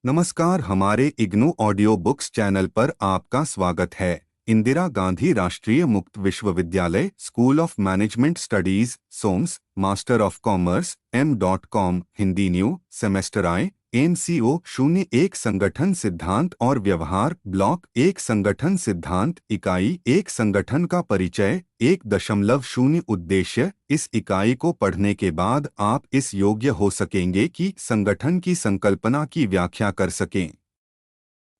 नमस्कार, हमारे IGNOU audio books channel पर आपका स्वागत है। Indira Gandhi Rashtriya Mukt Vishwavidyalaya school of management studies SOMS master of commerce M.Com Hindi new semester आए MCO 01 संगठन सिद्धांत और व्यवहार ब्लॉक 1 संगठन सिद्धांत इकाई 1 संगठन का परिचय 1.0 उद्देश्य। इस इकाई को पढ़ने के बाद आप इस योग्य हो सकेंगे कि संगठन की संकल्पना की व्याख्या कर सकें,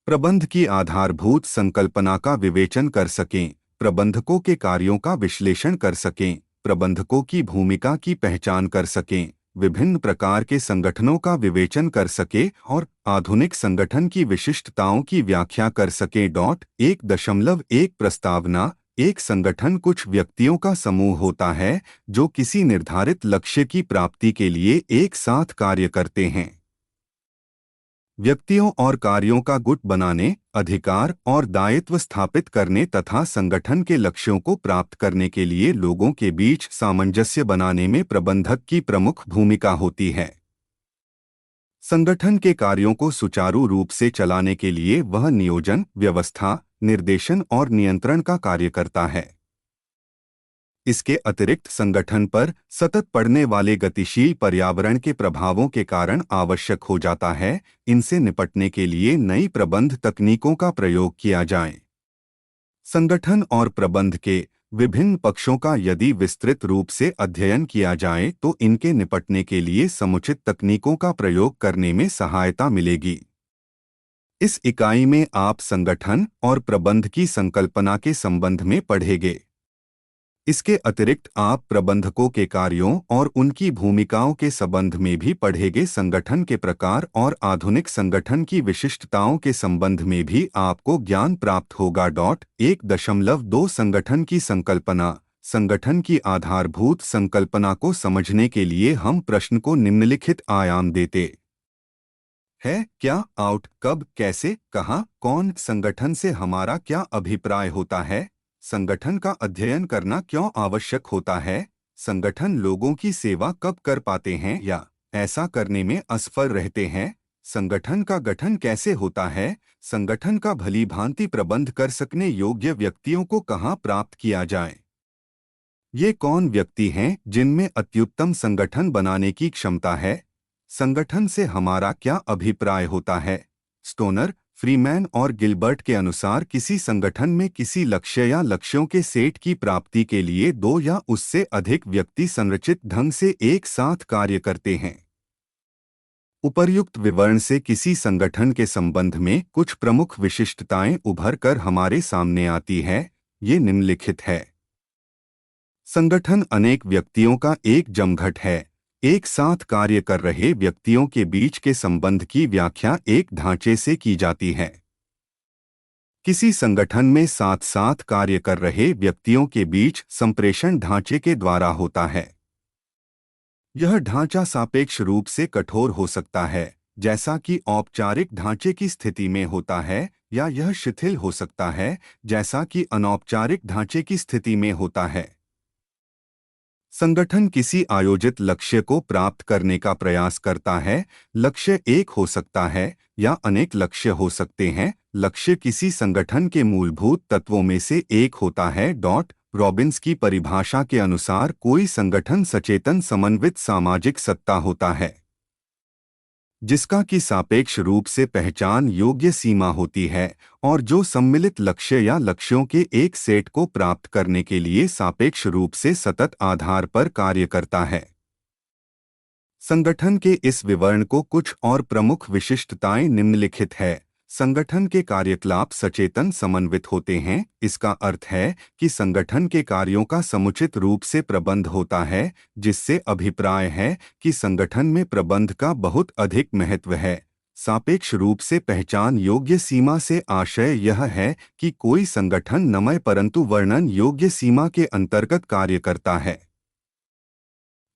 प्रबंध की आधारभूत संकल्पना का विवेचन कर सकें, प्रबंधकों के कार्यों का विश्लेषण कर सकें, प्रबंधकों की भूमिका की पहचान कर सकें, विभिन्न प्रकार के संगठनों का विवेचन कर सके और आधुनिक संगठन की विशिष्टताओं की व्याख्या कर सके। 1.1 प्रस्तावना। एक संगठन कुछ व्यक्तियों का समूह होता है जो किसी निर्धारित लक्ष्य की प्राप्ति के लिए एक साथ कार्य करते हैं। व्यक्तियों और कार्यों का गुट बनाने, अधिकार और दायित्व स्थापित करने तथा संगठन के लक्ष्यों को प्राप्त करने के लिए लोगों के बीच सामंजस्य बनाने में प्रबंधक की प्रमुख भूमिका होती है। संगठन के कार्यों को सुचारू रूप से चलाने के लिए वह नियोजन, व्यवस्था, निर्देशन और नियंत्रण का कार्य करता है। इसके अतिरिक्त संगठन पर सतत पड़ने वाले गतिशील पर्यावरण के प्रभावों के कारण आवश्यक हो जाता है इनसे निपटने के लिए नई प्रबंध तकनीकों का प्रयोग किया जाए। संगठन और प्रबंध के विभिन्न पक्षों का यदि विस्तृत रूप से अध्ययन किया जाए तो इनके निपटने के लिए समुचित तकनीकों का प्रयोग करने में सहायता मिलेगी। इस इकाई में आप संगठन और प्रबंध की संकल्पना के संबंध में पढ़ेंगे। इसके अतिरिक्त आप प्रबंधकों के कार्यों और उनकी भूमिकाओं के संबंध में भी पढ़ेंगे। संगठन के प्रकार और आधुनिक संगठन की विशिष्टताओं के संबंध में भी आपको ज्ञान प्राप्त होगा। 1.2 संगठन की संकल्पना। संगठन की आधारभूत संकल्पना को समझने के लिए हम प्रश्न को निम्नलिखित आयाम देते हैं: क्या, आउट, कब, कैसे, कहाँ, कौन, संगठन से हमारा क्या अभिप्राय होता है, संगठन का अध्ययन करना क्यों आवश्यक होता है, संगठन लोगों की सेवा कब कर पाते हैं या ऐसा करने में असफल रहते हैं, संगठन का गठन कैसे होता है, संगठन का भलीभांति प्रबंध कर सकने योग्य व्यक्तियों को कहाँ प्राप्त किया जाए, ये कौन व्यक्ति हैं जिनमें अत्युत्तम संगठन बनाने की क्षमता है, संगठन से हमारा क्या अभिप्राय होता है। स्टोनर, फ्रीमैन और गिलबर्ट के अनुसार किसी संगठन में किसी लक्ष्य या लक्ष्यों के सेट की प्राप्ति के लिए 2 या उससे अधिक व्यक्ति संरचित ढंग से एक साथ कार्य करते हैं। उपर्युक्त विवरण से किसी संगठन के संबंध में कुछ प्रमुख विशिष्टताएं उभर कर हमारे सामने आती है। ये निम्नलिखित है: संगठन अनेक व्यक्तियों का एक जमघट है। एक साथ कार्य कर रहे व्यक्तियों के बीच के संबंध की व्याख्या एक ढांचे से की जाती है। किसी संगठन में साथ साथ कार्य कर रहे व्यक्तियों के बीच संप्रेषण ढांचे के द्वारा होता है। यह ढांचा सापेक्ष रूप से कठोर हो सकता है, जैसा कि औपचारिक ढांचे की स्थिति में होता है, या यह शिथिल हो सकता है, जैसा कि अनौपचारिक ढांचे की स्थिति में होता है। संगठन किसी आयोजित लक्ष्य को प्राप्त करने का प्रयास करता है। लक्ष्य एक हो सकता है या अनेक लक्ष्य हो सकते हैं। लक्ष्य किसी संगठन के मूलभूत तत्वों में से एक होता है। रॉबिन्स की परिभाषा के अनुसार कोई संगठन सचेतन समन्वित सामाजिक सत्ता होता है जिसका की सापेक्ष रूप से पहचान योग्य सीमा होती है और जो सम्मिलित लक्ष्य या लक्ष्यों के एक सेट को प्राप्त करने के लिए सापेक्ष रूप से सतत आधार पर कार्य करता है। संगठन के इस विवरण को कुछ और प्रमुख विशिष्टताएं निम्नलिखित है। संगठन के कार्यकलाप सचेतन समन्वित होते हैं। इसका अर्थ है कि संगठन के कार्यों का समुचित रूप से प्रबंध होता है, जिससे अभिप्राय है कि संगठन में प्रबंध का बहुत अधिक महत्व है। सापेक्ष रूप से पहचान योग्य सीमा से आशय यह है कि कोई संगठन नमय परंतु वर्णन योग्य सीमा के अंतर्गत कार्य करता है।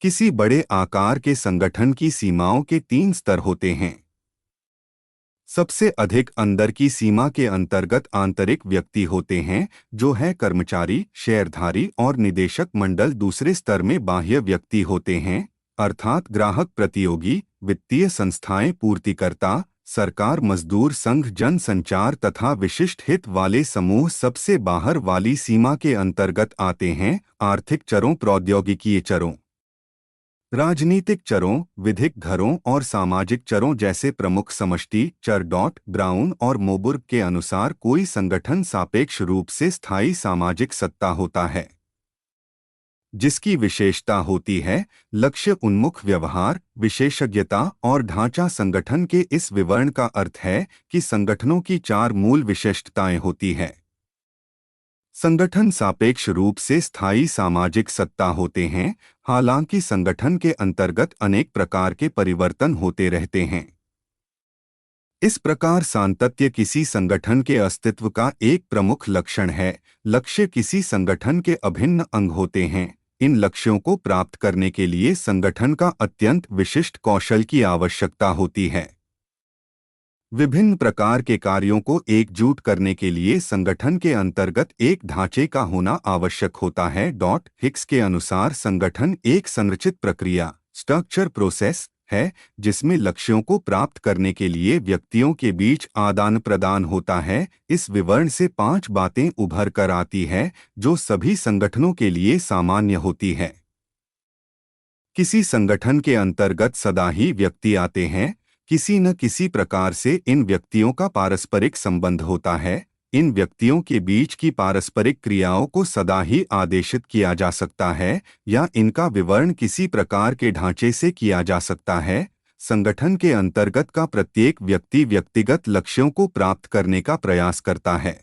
किसी बड़े आकार के संगठन की सीमाओं के 3 स्तर होते हैं। सबसे अधिक अंदर की सीमा के अंतर्गत आंतरिक व्यक्ति होते हैं, जो है कर्मचारी, शेयरधारी और निदेशक मंडल। दूसरे स्तर में बाह्य व्यक्ति होते हैं, अर्थात ग्राहक, प्रतियोगी, वित्तीय संस्थाएं, पूर्तिकर्ता, सरकार, मजदूर संघ, जन संचार तथा विशिष्ट हित वाले समूह सबसे बाहर वाली सीमा के अंतर्गत आते हैं। आर्थिक चरों, प्रौद्योगिकीय चरों, राजनीतिक चरों, विधिक घरों और सामाजिक चरों जैसे प्रमुख समष्टि चर ब्राउन और मोबुर्ग के अनुसार कोई संगठन सापेक्ष रूप से स्थायी सामाजिक सत्ता होता है जिसकी विशेषता होती है लक्ष्य उन्मुख व्यवहार, विशेषज्ञता और ढांचा। संगठन के इस विवरण का अर्थ है कि संगठनों की 4 मूल विशिष्टताएं होती हैं। संगठन सापेक्ष रूप से स्थायी सामाजिक सत्ता होते हैं, हालांकि संगठन के अंतर्गत अनेक प्रकार के परिवर्तन होते रहते हैं। इस प्रकार सातत्य किसी संगठन के अस्तित्व का एक प्रमुख लक्षण है। लक्ष्य किसी संगठन के अभिन्न अंग होते हैं। इन लक्ष्यों को प्राप्त करने के लिए संगठन का अत्यंत विशिष्ट कौशल की आवश्यकता होती है। विभिन्न प्रकार के कार्यों को एकजुट करने के लिए संगठन के अंतर्गत एक ढांचे का होना आवश्यक होता है। हिक्स के अनुसार संगठन एक संरचित प्रक्रिया स्ट्रक्चर प्रोसेस है जिसमें लक्ष्यों को प्राप्त करने के लिए व्यक्तियों के बीच आदान प्रदान होता है। इस विवरण से 5 बातें उभर कर आती है जो सभी संगठनों के लिए सामान्य होती है। किसी संगठन के अंतर्गत सदा ही व्यक्ति आते हैं। किसी न किसी प्रकार से इन व्यक्तियों का पारस्परिक संबंध होता है। इन व्यक्तियों के बीच की पारस्परिक क्रियाओं को सदा ही आदेशित किया जा सकता है या इनका विवरण किसी प्रकार के ढांचे से किया जा सकता है। संगठन के अंतर्गत का प्रत्येक व्यक्ति व्यक्तिगत लक्ष्यों को प्राप्त करने का प्रयास करता है,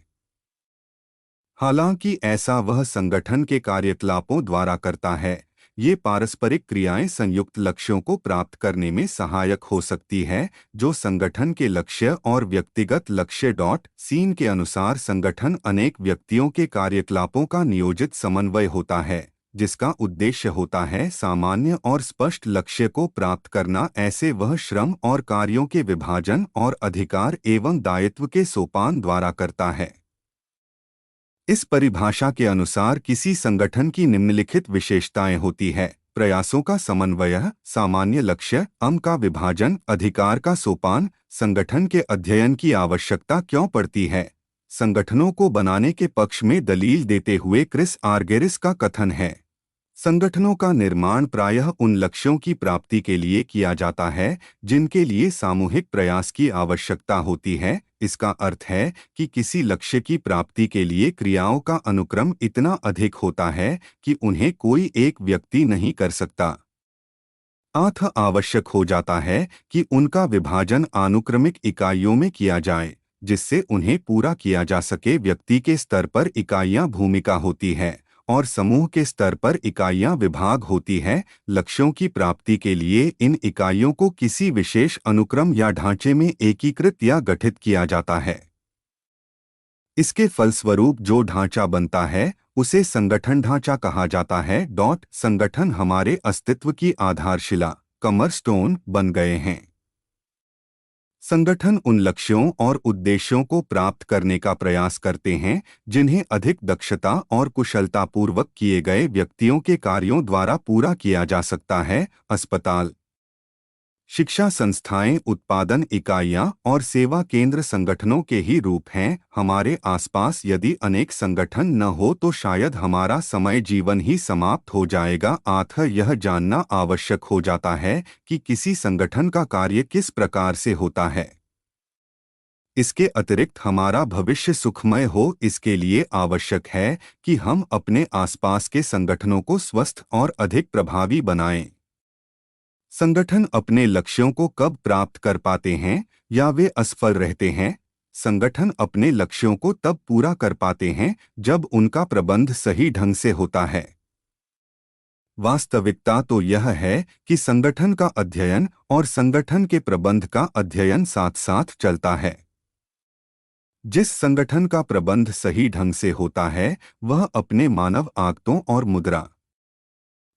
हालांकि ऐसा वह संगठन के कार्यकलापों द्वारा करता है। ये पारस्परिक क्रियाएं संयुक्त लक्ष्यों को प्राप्त करने में सहायक हो सकती है जो संगठन के लक्ष्य और व्यक्तिगत लक्ष्य। सीन के अनुसार संगठन अनेक व्यक्तियों के कार्यकलापों का नियोजित समन्वय होता है जिसका उद्देश्य होता है सामान्य और स्पष्ट लक्ष्य को प्राप्त करना। ऐसे वह श्रम और कार्यों के विभाजन और अधिकार एवं दायित्व के सोपान द्वारा करता है। इस परिभाषा के अनुसार किसी संगठन की निम्नलिखित विशेषताएं होती है: प्रयासों का समन्वय, सामान्य लक्ष्य, का विभाजन, अधिकार का सोपान। संगठन के अध्ययन की आवश्यकता क्यों पड़ती है? संगठनों को बनाने के पक्ष में दलील देते हुए क्रिस आर्गेरिस का कथन है, संगठनों का निर्माण प्रायः उन लक्ष्यों की प्राप्ति के लिए किया जाता है जिनके लिए सामूहिक प्रयास की आवश्यकता होती है। इसका अर्थ है कि किसी लक्ष्य की प्राप्ति के लिए क्रियाओं का अनुक्रम इतना अधिक होता है कि उन्हें कोई एक व्यक्ति नहीं कर सकता। आवश्यक हो जाता है कि उनका विभाजन अनुक्रमिक इकाइयों में किया जाए जिससे उन्हें पूरा किया जा सके। व्यक्ति के स्तर पर इकाइयां भूमिका होती है और समूह के स्तर पर इकाइयां विभाग होती है। लक्ष्यों की प्राप्ति के लिए इन इकाइयों को किसी विशेष अनुक्रम या ढांचे में एकीकृत या गठित किया जाता है। इसके फलस्वरूप जो ढांचा बनता है उसे संगठन ढांचा कहा जाता है। संगठन हमारे अस्तित्व की आधारशिला कमरस्टोन बन गए हैं। संगठन उन लक्ष्यों और उद्देश्यों को प्राप्त करने का प्रयास करते हैं जिन्हें अधिक दक्षता और कुशलतापूर्वक किए गए व्यक्तियों के कार्यों द्वारा पूरा किया जा सकता है। अस्पताल, शिक्षा संस्थाएं, उत्पादन इकाइयां और सेवा केंद्र संगठनों के ही रूप हैं। हमारे आसपास यदि अनेक संगठन न हो तो शायद हमारा समय जीवन ही समाप्त हो जाएगा। यह जानना आवश्यक हो जाता है कि किसी संगठन का कार्य किस प्रकार से होता है। इसके अतिरिक्त हमारा भविष्य सुखमय हो, इसके लिए आवश्यक है कि हम अपने आसपास के संगठनों को स्वस्थ और अधिक प्रभावी बनाएं। संगठन अपने लक्ष्यों को कब प्राप्त कर पाते हैं या वे असफल रहते हैं? संगठन अपने लक्ष्यों को तब पूरा कर पाते हैं जब उनका प्रबंध सही ढंग से होता है। वास्तविकता तो यह है कि संगठन का अध्ययन और संगठन के प्रबंध का अध्ययन साथ साथ चलता है। जिस संगठन का प्रबंध सही ढंग से होता है वह अपने मानव आगतों और मुद्रा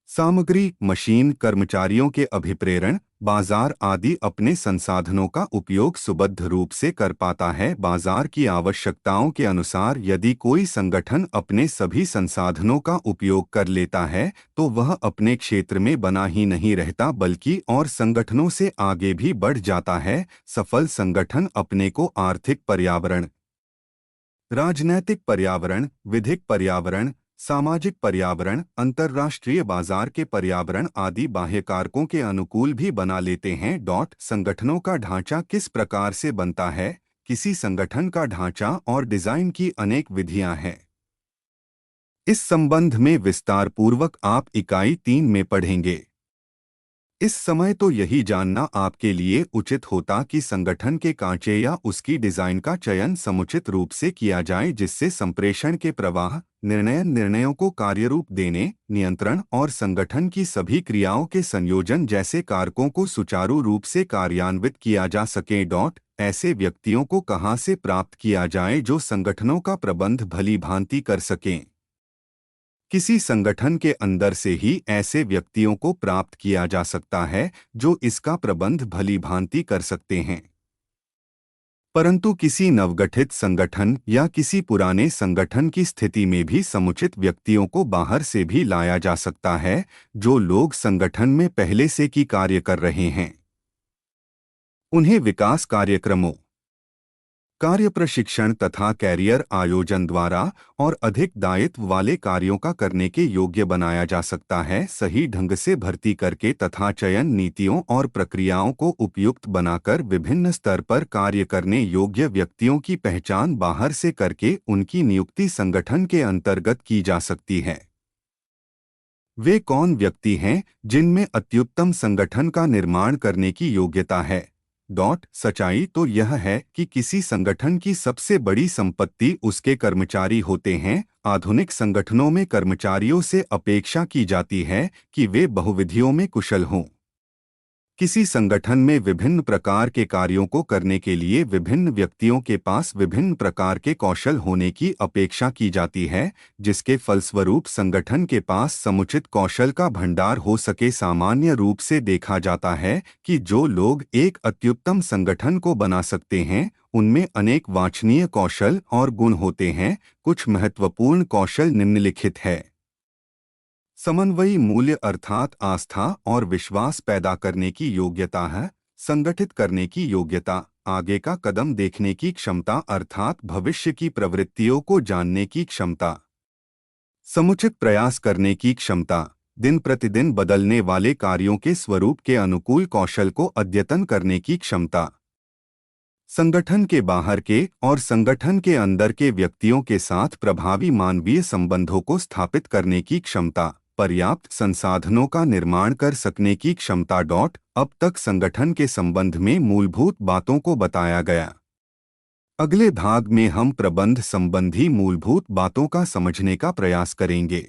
सामग्री, मशीन, कर्मचारियों के अभिप्रेरण, बाजार आदि अपने संसाधनों का उपयोग सुबद्ध रूप से कर पाता है। बाजार की आवश्यकताओं के अनुसार यदि कोई संगठन अपने सभी संसाधनों का उपयोग कर लेता है तो वह अपने क्षेत्र में बना ही नहीं रहता बल्कि और संगठनों से आगे भी बढ़ जाता है। सफल संगठन अपने को आर्थिक पर्यावरण, राजनैतिक पर्यावरण, विधिक पर्यावरण, सामाजिक पर्यावरण, अंतर्राष्ट्रीय बाजार के पर्यावरण आदि बाह्य कारकों के अनुकूल भी बना लेते हैं। संगठनों का ढांचा किस प्रकार से बनता है? किसी संगठन का ढांचा और डिजाइन की अनेक विधियां हैं। इस संबंध में विस्तार पूर्वक आप इकाई 3 में पढ़ेंगे। इस समय तो यही जानना आपके लिए उचित होता कि संगठन के कांचे या उसकी डिजाइन का चयन समुचित रूप से किया जाए जिससे संप्रेषण के प्रवाह, निर्णयों को कार्यरूप देने, नियंत्रण और संगठन की सभी क्रियाओं के संयोजन जैसे कारकों को सुचारू रूप से कार्यान्वित किया जा सके। ऐसे व्यक्तियों को कहां से प्राप्त किया जाए जो संगठनों का प्रबंध भली भांति कर सकें? किसी संगठन के अंदर से ही ऐसे व्यक्तियों को प्राप्त किया जा सकता है जो इसका प्रबंध भली भांति कर सकते हैं। परंतु किसी नवगठित संगठन या किसी पुराने संगठन की स्थिति में भी समुचित व्यक्तियों को बाहर से भी लाया जा सकता है जो लोग संगठन में पहले से की कार्य कर रहे हैं। उन्हें विकास कार्यक्रमों, कार्य प्रशिक्षण तथा कैरियर आयोजन द्वारा और अधिक दायित्व वाले कार्यों का करने के योग्य बनाया जा सकता है। सही ढंग से भर्ती करके तथा चयन नीतियों और प्रक्रियाओं को उपयुक्त बनाकर विभिन्न स्तर पर कार्य करने योग्य व्यक्तियों की पहचान बाहर से करके उनकी नियुक्ति संगठन के अंतर्गत की जा सकती है। वे कौन व्यक्ति हैं जिनमें अत्युत्तम संगठन का निर्माण करने की योग्यता है? सच्चाई तो यह है कि किसी संगठन की सबसे बड़ी संपत्ति उसके कर्मचारी होते हैं। आधुनिक संगठनों में कर्मचारियों से अपेक्षा की जाती है कि वे बहुविधियों में कुशल हों। किसी संगठन में विभिन्न प्रकार के कार्यों को करने के लिए विभिन्न व्यक्तियों के पास विभिन्न प्रकार के कौशल होने की अपेक्षा की जाती है, जिसके फलस्वरूप संगठन के पास समुचित कौशल का भंडार हो सके। सामान्य रूप से देखा जाता है कि जो लोग एक अत्युत्तम संगठन को बना सकते हैं उनमें अनेक वांछनीय कौशल और गुण होते हैं। कुछ महत्वपूर्ण कौशल निम्नलिखित है। समन्वयी मूल्य अर्थात आस्था और विश्वास पैदा करने की योग्यता है। संगठित करने की योग्यता, आगे का कदम देखने की क्षमता अर्थात भविष्य की प्रवृत्तियों को जानने की क्षमता, समुचित प्रयास करने की क्षमता, दिन प्रतिदिन बदलने वाले कार्यों के स्वरूप के अनुकूल कौशल को अद्यतन करने की क्षमता, संगठन के बाहर के और संगठन के अंदर के व्यक्तियों के साथ प्रभावी मानवीय संबंधों को स्थापित करने की क्षमता, पर्याप्त संसाधनों का निर्माण कर सकने की क्षमता। अब तक संगठन के संबंध में मूलभूत बातों को बताया गया। अगले भाग में हम प्रबंध संबंधी मूलभूत बातों का समझने का प्रयास करेंगे।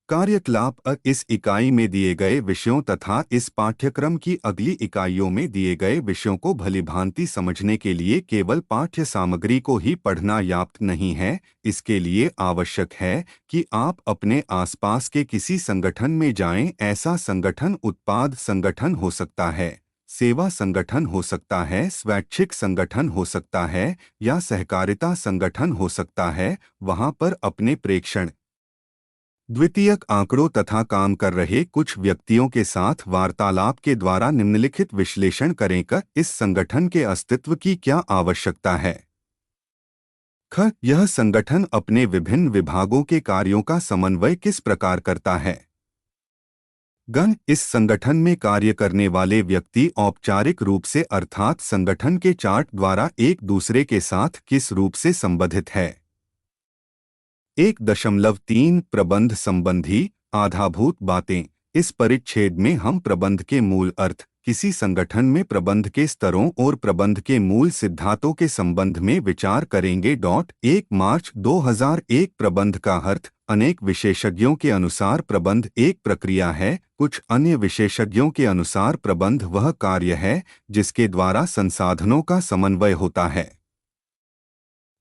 कार्यकलाप इस इकाई में दिए गए विषयों तथा इस पाठ्यक्रम की अगली इकाइयों में दिए गए विषयों को भलीभांति समझने के लिए केवल पाठ्य सामग्री को ही पढ़ना पर्याप्त नहीं है। इसके लिए आवश्यक है कि आप अपने आसपास के किसी संगठन में जाएं। ऐसा संगठन उत्पाद संगठन हो सकता है, सेवा संगठन हो सकता है, स्वैच्छिक संगठन हो सकता है या सहकारिता संगठन हो सकता है। वहां पर अपने प्रेक्षण, द्वितीयक आंकड़ों तथा काम कर रहे कुछ व्यक्तियों के साथ वार्तालाप के द्वारा निम्नलिखित विश्लेषण करें कि इस संगठन के अस्तित्व की क्या आवश्यकता है। यह संगठन अपने विभिन्न विभागों के कार्यों का समन्वय किस प्रकार करता है। इस संगठन में कार्य करने वाले व्यक्ति औपचारिक रूप से अर्थात संगठन के चार्ट द्वारा एक दूसरे के साथ किस रूप से संबंधित है। 1.3 प्रबंध संबंधी आधारभूत बातें। इस परिच्छेद में हम प्रबंध के मूल अर्थ, किसी संगठन में प्रबंध के स्तरों और प्रबंध के मूल सिद्धांतों के संबंध में विचार करेंगे। 1 मार्च 2001 प्रबंध का अर्थ। अनेक विशेषज्ञों के अनुसार प्रबंध एक प्रक्रिया है। कुछ अन्य विशेषज्ञों के अनुसार प्रबंध वह कार्य है जिसके द्वारा संसाधनों का समन्वय होता है।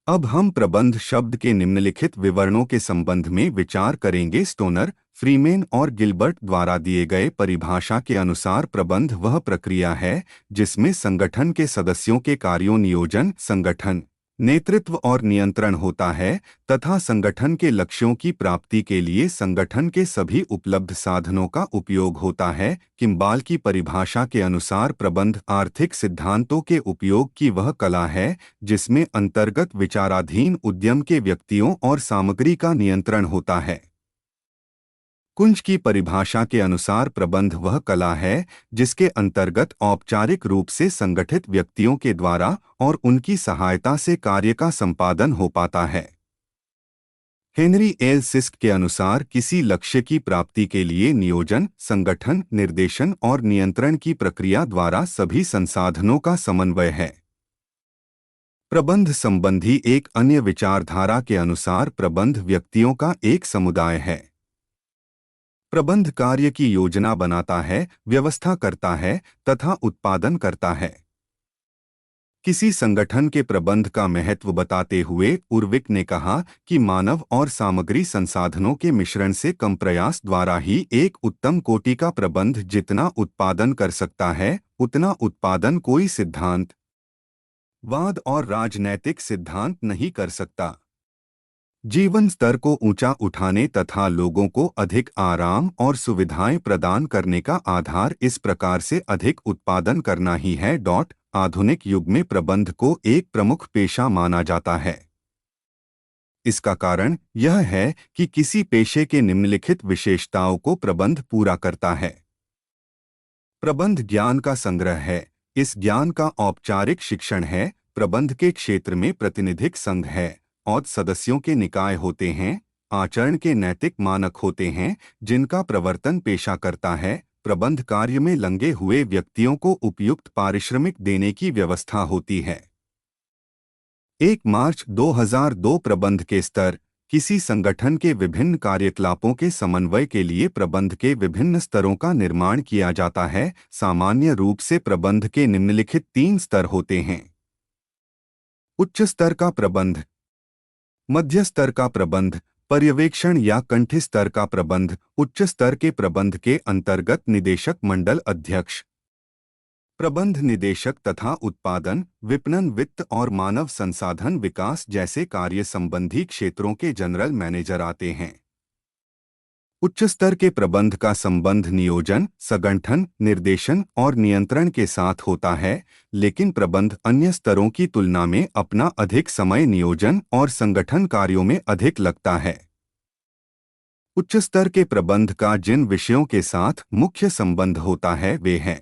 अब हम प्रबंध शब्द के निम्नलिखित विवरणों के संबंध में विचार करेंगे। स्टोनर, फ्रीमेन और गिलबर्ट द्वारा दिए गए परिभाषा के अनुसार प्रबंध वह प्रक्रिया है जिसमें संगठन के सदस्यों के कार्यों नियोजन, संगठन, नेतृत्व और नियंत्रण होता है तथा संगठन के लक्ष्यों की प्राप्ति के लिए संगठन के सभी उपलब्ध साधनों का उपयोग होता है। किम्बाल की परिभाषा के अनुसार प्रबंध आर्थिक सिद्धांतों के उपयोग की वह कला है जिसमें अंतर्गत विचाराधीन उद्यम के व्यक्तियों और सामग्री का नियंत्रण होता है। कुंज की परिभाषा के अनुसार प्रबंध वह कला है जिसके अंतर्गत औपचारिक रूप से संगठित व्यक्तियों के द्वारा और उनकी सहायता से कार्य का संपादन हो पाता है। हेनरी एल सिस्क के अनुसार किसी लक्ष्य की प्राप्ति के लिए नियोजन, संगठन, निर्देशन और नियंत्रण की प्रक्रिया द्वारा सभी संसाधनों का समन्वय है। प्रबंध संबंधी एक अन्य विचारधारा के अनुसार प्रबंध व्यक्तियों का एक समुदाय है। प्रबंध कार्य की योजना बनाता है, व्यवस्था करता है तथा उत्पादन करता है। किसी संगठन के प्रबंध का महत्व बताते हुए उर्विक ने कहा कि मानव और सामग्री संसाधनों के मिश्रण से कम प्रयास द्वारा ही एक उत्तम कोटि का प्रबंध जितना उत्पादन कर सकता है, उतना उत्पादन कोई सिद्धांत, वाद और राजनैतिक सिद्धांत नहीं कर सकता। जीवन स्तर को ऊंचा उठाने तथा लोगों को अधिक आराम और सुविधाएं प्रदान करने का आधार इस प्रकार से अधिक उत्पादन करना ही है। आधुनिक युग में प्रबंध को एक प्रमुख पेशा माना जाता है। इसका कारण यह है कि किसी पेशे के निम्नलिखित विशेषताओं को प्रबंध पूरा करता है। प्रबंध ज्ञान का संग्रह है। इस ज्ञान का औपचारिक शिक्षण है। प्रबंध के क्षेत्र में प्रतिनिधिक संघ है और सदस्यों के निकाय होते हैं। आचरण के नैतिक मानक होते हैं जिनका प्रवर्तन पेशा करता है। प्रबंध कार्य में लगे हुए व्यक्तियों को उपयुक्त पारिश्रमिक देने की व्यवस्था होती है। 1 मार्च 2002 प्रबंध के स्तर। किसी संगठन के विभिन्न कार्यकलापों के समन्वय के लिए प्रबंध के विभिन्न स्तरों का निर्माण किया जाता है। सामान्य रूप से प्रबंध के निम्नलिखित 3 स्तर होते हैं। उच्च स्तर का प्रबंध, मध्य स्तर का प्रबंध, पर्यवेक्षण या कंठि स्तर का प्रबंध। उच्च स्तर के प्रबंध के अंतर्गत निदेशक मंडल अध्यक्ष, प्रबंध निदेशक तथा उत्पादन, विपणन, वित्त और मानव संसाधन विकास जैसे कार्य संबंधी क्षेत्रों के जनरल मैनेजर आते हैं। उच्च स्तर के प्रबंध का संबंध नियोजन, संगठन, निर्देशन और नियंत्रण के साथ होता है, लेकिन प्रबंध अन्य स्तरों की तुलना में अपना अधिक समय नियोजन और संगठन कार्यों में अधिक लगता है। उच्च स्तर के प्रबंध का जिन विषयों के साथ मुख्य संबंध होता है वे हैं: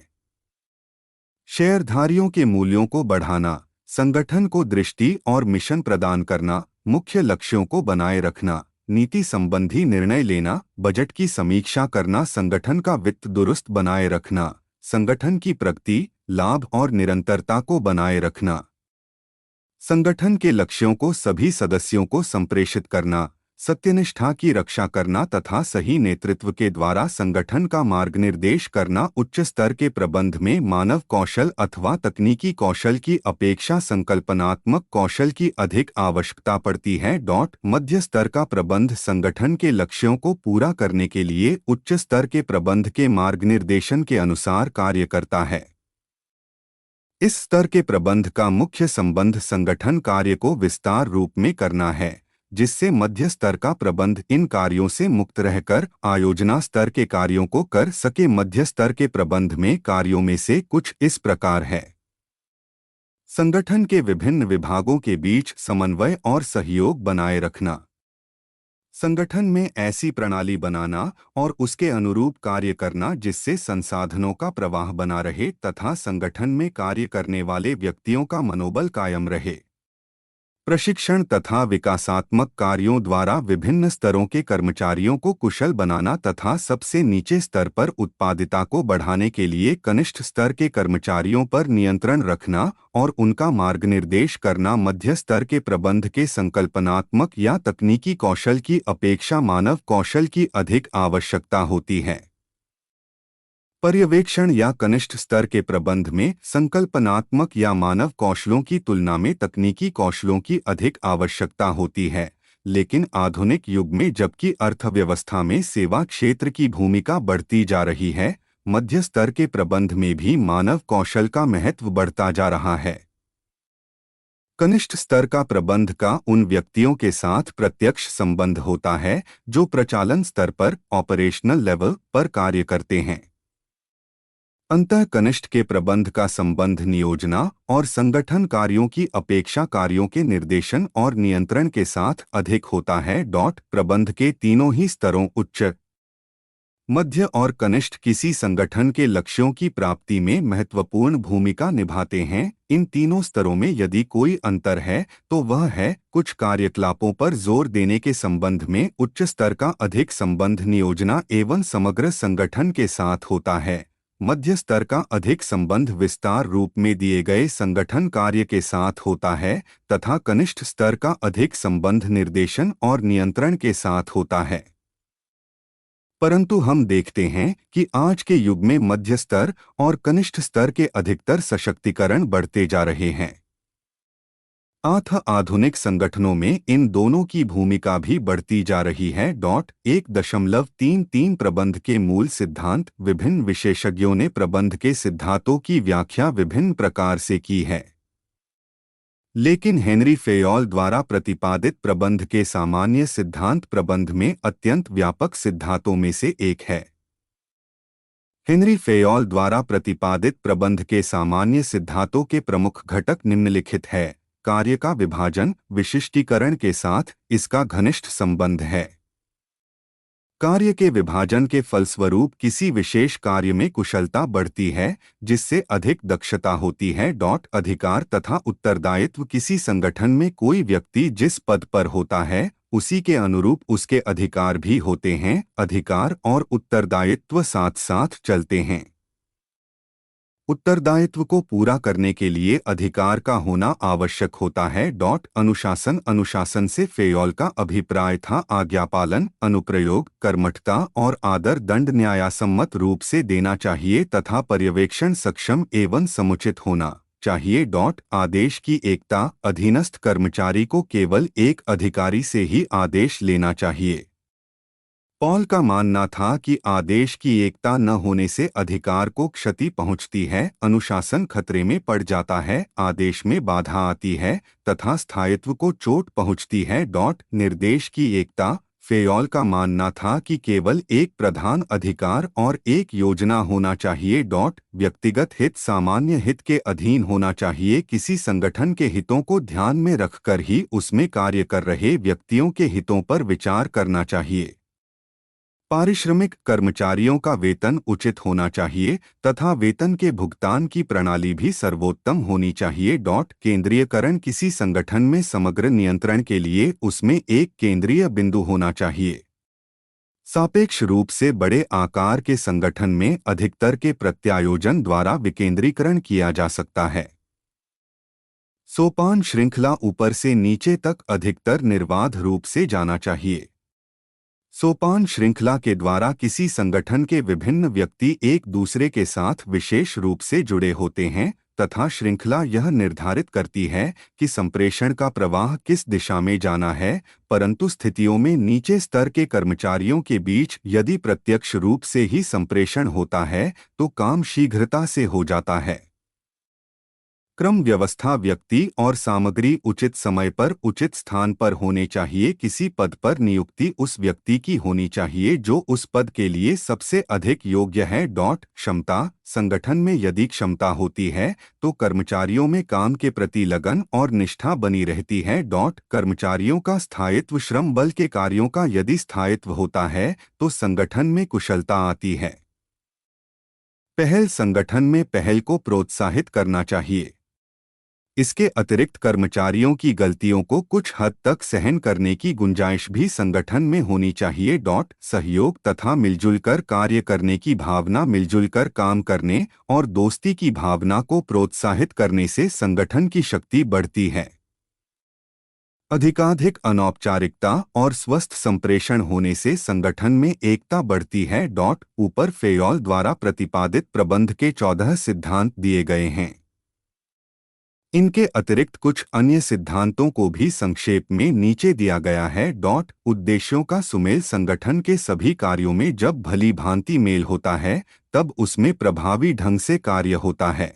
शेयरधारियों के मूल्यों को बढ़ाना, संगठन को दृष्टि और मिशन प्रदान करना, मुख्य लक्ष्यों को बनाए रखना, नीति संबंधी निर्णय लेना, बजट की समीक्षा करना, संगठन का वित्त दुरुस्त बनाए रखना, संगठन की प्रगति, लाभ और निरंतरता को बनाए रखना, संगठन के लक्ष्यों को सभी सदस्यों को संप्रेषित करना, सत्यनिष्ठा की रक्षा करना तथा सही नेतृत्व के द्वारा संगठन का मार्गनिर्देश करना। उच्च स्तर के प्रबंध में मानव कौशल अथवा तकनीकी कौशल की अपेक्षा संकल्पनात्मक कौशल की अधिक आवश्यकता पड़ती है। मध्य स्तर का प्रबंध संगठन के लक्ष्यों को पूरा करने के लिए उच्च स्तर के प्रबंध के मार्गनिर्देशन के अनुसार कार्य करता है। इस स्तर के प्रबंध का मुख्य संबंध संगठन कार्य को विस्तार रूप में करना है, जिससे मध्य स्तर का प्रबंध इन कार्यों से मुक्त रहकर आयोजना स्तर के कार्यों को कर सके। मध्य स्तर के प्रबंध में कार्यों में से कुछ इस प्रकार है: संगठन के विभिन्न विभागों के बीच समन्वय और सहयोग बनाए रखना, संगठन में ऐसी प्रणाली बनाना और उसके अनुरूप कार्य करना जिससे संसाधनों का प्रवाह बना रहे तथा संगठन में कार्य करने वाले व्यक्तियों का मनोबल कायम रहे, प्रशिक्षण तथा विकासात्मक कार्यों द्वारा विभिन्न स्तरों के कर्मचारियों को कुशल बनाना तथा सबसे नीचे स्तर पर उत्पादिता को बढ़ाने के लिए कनिष्ठ स्तर के कर्मचारियों पर नियंत्रण रखना और उनका मार्गनिर्देश करना। मध्य स्तर के प्रबंध के संकल्पनात्मक या तकनीकी कौशल की अपेक्षा मानव कौशल की अधिक आवश्यकता होती है। पर्यवेक्षण या कनिष्ठ स्तर के प्रबंध में संकल्पनात्मक या मानव कौशलों की तुलना में तकनीकी कौशलों की अधिक आवश्यकता होती है, लेकिन आधुनिक युग में जबकि अर्थव्यवस्था में सेवा क्षेत्र की भूमिका बढ़ती जा रही है, मध्य स्तर के प्रबंध में भी मानव कौशल का महत्व बढ़ता जा रहा है। कनिष्ठ स्तर का प्रबंध का उन व्यक्तियों के साथ प्रत्यक्ष संबंध होता है जो प्रचालन स्तर पर ऑपरेशनल लेवल पर कार्य करते हैं। अंतः कनिष्ठ के प्रबंध का संबंध नियोजना और संगठन कार्यों की अपेक्षा कार्यों के निर्देशन और नियंत्रण के साथ अधिक होता है। प्रबंध के तीनों ही स्तरों उच्च, मध्य और कनिष्ठ किसी संगठन के लक्ष्यों की प्राप्ति में महत्वपूर्ण भूमिका निभाते हैं। इन तीनों स्तरों में यदि कोई अंतर है तो वह है कुछ कार्यकलापों पर जोर देने के संबंध में उच्च स्तर का अधिक संबंध नियोजना एवं समग्र संगठन के साथ होता है। मध्य स्तर का अधिक संबंध विस्तार रूप में दिए गए संगठन कार्य के साथ होता है तथा कनिष्ठ स्तर का अधिक संबंध निर्देशन और नियंत्रण के साथ होता है। परंतु हम देखते हैं कि आज के युग में मध्य स्तर और कनिष्ठ स्तर के अधिकतर सशक्तिकरण बढ़ते जा रहे हैं। आधुनिक संगठनों में इन दोनों की भूमिका भी बढ़ती जा रही है। 1.33 प्रबंध के मूल सिद्धांत। विभिन्न विशेषज्ञों ने प्रबंध के सिद्धांतों की व्याख्या विभिन्न प्रकार से की है, लेकिन हेनरी फेयोल द्वारा प्रतिपादित प्रबंध के सामान्य सिद्धांत प्रबंध में अत्यंत व्यापक सिद्धांतों में से एक है। हेनरी फेयोल द्वारा प्रतिपादित प्रबंध के सामान्य सिद्धांतों के प्रमुख घटक निम्नलिखित है। कार्य का विभाजन विशिष्टीकरण के साथ इसका घनिष्ठ संबंध है। कार्य के विभाजन के फलस्वरूप किसी विशेष कार्य में कुशलता बढ़ती है जिससे अधिक दक्षता होती है। अधिकार तथा उत्तरदायित्व। किसी संगठन में कोई व्यक्ति जिस पद पर होता है उसी के अनुरूप उसके अधिकार भी होते हैं। अधिकार और उत्तरदायित्व साथ साथ चलते हैं। उत्तरदायित्व को पूरा करने के लिए अधिकार का होना आवश्यक होता है। अनुशासन। अनुशासन से फेयोल का अभिप्राय था आज्ञापालन, अनुप्रयोग, कर्मठता और आदर दंड न्यायसम्मत रूप से देना चाहिए तथा पर्यवेक्षण सक्षम एवं समुचित होना चाहिए। आदेश की एकता। अधीनस्थ कर्मचारी को केवल एक अधिकारी से ही आदेश लेना चाहिए। पॉल का मानना था कि आदेश की एकता न होने से अधिकार को क्षति पहुंचती है, अनुशासन खतरे में पड़ जाता है, आदेश में बाधा आती है तथा स्थायित्व को चोट पहुंचती है। निर्देश की एकता। फेयोल का मानना था कि केवल एक प्रधान अधिकार और एक योजना होना चाहिए। व्यक्तिगत हित सामान्य हित के अधीन होना चाहिए। किसी संगठन के हितों को ध्यान में रखकर ही उसमें कार्य कर रहे व्यक्तियों के हितों पर विचार करना चाहिए। पारिश्रमिक। कर्मचारियों का वेतन उचित होना चाहिए तथा वेतन के भुगतान की प्रणाली भी सर्वोत्तम होनी चाहिए। केंद्रीयकरण। किसी संगठन में समग्र नियंत्रण के लिए उसमें एक केंद्रीय बिंदु होना चाहिए। सापेक्ष रूप से बड़े आकार के संगठन में अधिकतर के प्रत्यायोजन द्वारा विकेंद्रीकरण किया जा सकता है। सोपान श्रृंखला। ऊपर से नीचे तक अधिकतर निर्बाध रूप से जाना चाहिए। सोपान श्रृंखला के द्वारा किसी संगठन के विभिन्न व्यक्ति एक दूसरे के साथ विशेष रूप से जुड़े होते हैं तथा श्रृंखला यह निर्धारित करती है कि संप्रेषण का प्रवाह किस दिशा में जाना है। परंतु स्थितियों में नीचे स्तर के कर्मचारियों के बीच यदि प्रत्यक्ष रूप से ही संप्रेषण होता है तो काम शीघ्रता से हो जाता है। क्रम व्यवस्था। व्यक्ति और सामग्री उचित समय पर उचित स्थान पर होने चाहिए। किसी पद पर नियुक्ति उस व्यक्ति की होनी चाहिए जो उस पद के लिए सबसे अधिक योग्य है। क्षमता। संगठन में यदि क्षमता होती है तो कर्मचारियों में काम के प्रति लगन और निष्ठा बनी रहती है। कर्मचारियों का स्थायित्व। श्रम बल के कार्यों का यदि स्थायित्व होता है तो संगठन में कुशलता आती है। पहल। संगठन में पहल को प्रोत्साहित करना चाहिए। इसके अतिरिक्त कर्मचारियों की गलतियों को कुछ हद तक सहन करने की गुंजाइश भी संगठन में होनी चाहिए। सहयोग तथा मिलजुल कर कार्य करने की भावना। मिलजुल कर काम करने और दोस्ती की भावना को प्रोत्साहित करने से संगठन की शक्ति बढ़ती है। अधिकाधिक अनौपचारिकता और स्वस्थ संप्रेषण होने से संगठन में एकता बढ़ती है। ऊपर फेयोल द्वारा प्रतिपादित प्रबंध के 14 सिद्धांत दिए गए हैं। इनके अतिरिक्त कुछ अन्य सिद्धांतों को भी संक्षेप में नीचे दिया गया है। उद्देश्यों का सुमेल संगठन के सभी कार्यों में जब भली भांति मेल होता है तब उसमें प्रभावी ढंग से कार्य होता है।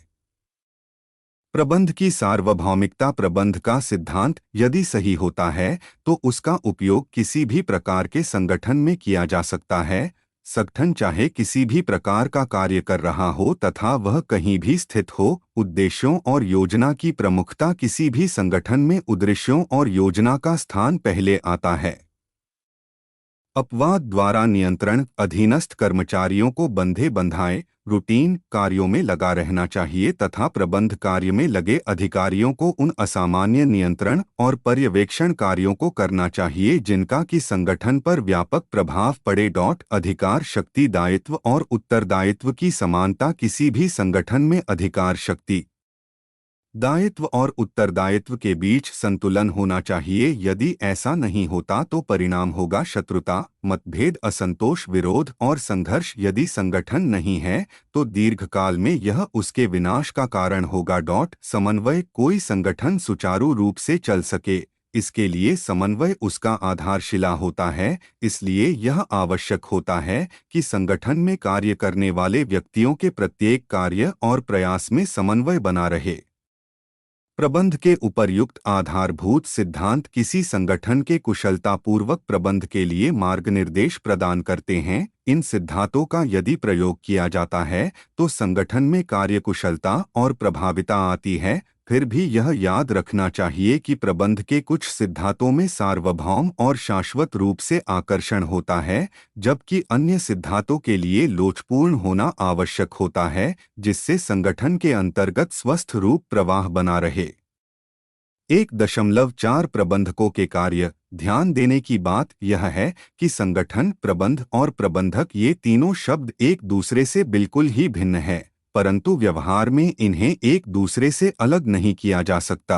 प्रबंध की सार्वभौमिकता प्रबंध का सिद्धांत यदि सही होता है तो उसका उपयोग किसी भी प्रकार के संगठन में किया जा सकता है। संगठन चाहे किसी भी प्रकार का कार्य कर रहा हो तथा वह कहीं भी स्थित हो, उद्देश्यों और योजना की प्रमुखता किसी भी संगठन में उद्देश्यों और योजना का स्थान पहले आता है। अपवाद द्वारा नियंत्रण अधीनस्थ कर्मचारियों को बंधे बंधाए रूटीन कार्यों में लगा रहना चाहिए तथा प्रबंध कार्य में लगे अधिकारियों को उन असामान्य नियंत्रण और पर्यवेक्षण कार्यों को करना चाहिए जिनका कि संगठन पर व्यापक प्रभाव पड़े। अधिकार शक्ति दायित्व और उत्तरदायित्व की समानता किसी भी संगठन में अधिकार शक्ति दायित्व और उत्तरदायित्व के बीच संतुलन होना चाहिए। यदि ऐसा नहीं होता तो परिणाम होगा शत्रुता, मतभेद, असंतोष, विरोध और संघर्ष। यदि संगठन नहीं है तो दीर्घकाल में यह उसके विनाश का कारण होगा। समन्वय कोई संगठन सुचारू रूप से चल सके इसके लिए समन्वय उसका आधारशिला होता है। इसलिए यह आवश्यक होता है कि संगठन में कार्य करने वाले व्यक्तियों के प्रत्येक कार्य और प्रयास में समन्वय बना रहे। प्रबंध के उपर्युक्त आधारभूत सिद्धांत किसी संगठन के कुशलतापूर्वक प्रबंध के लिए मार्गनिर्देश प्रदान करते हैं। इन सिद्धांतों का यदि प्रयोग किया जाता है तो संगठन में कार्यकुशलता और प्रभाविता आती है। फिर भी यह याद रखना चाहिए कि प्रबंध के कुछ सिद्धांतों में सार्वभौम और शाश्वत रूप से आकर्षण होता है, जबकि अन्य सिद्धांतों के लिए लोचपूर्ण होना आवश्यक होता है, जिससे संगठन के अंतर्गत स्वस्थ रूप प्रवाह बना रहे। 1.4 प्रबंधकों के कार्य। ध्यान देने की बात यह है कि संगठन, प्रबंध और प्रबंधक ये तीनों शब्द एक दूसरे से बिल्कुल ही भिन्न है, परंतु व्यवहार में इन्हें एक दूसरे से अलग नहीं किया जा सकता।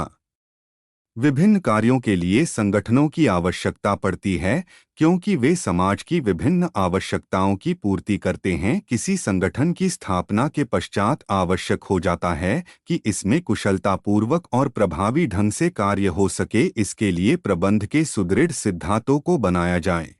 विभिन्न कार्यों के लिए संगठनों की आवश्यकता पड़ती है क्योंकि वे समाज की विभिन्न आवश्यकताओं की पूर्ति करते हैं। किसी संगठन की स्थापना के पश्चात आवश्यक हो जाता है कि इसमें कुशलतापूर्वक और प्रभावी ढंग से कार्य हो सके। इसके लिए प्रबंध के सुदृढ़ सिद्धांतों को बनाया जाए।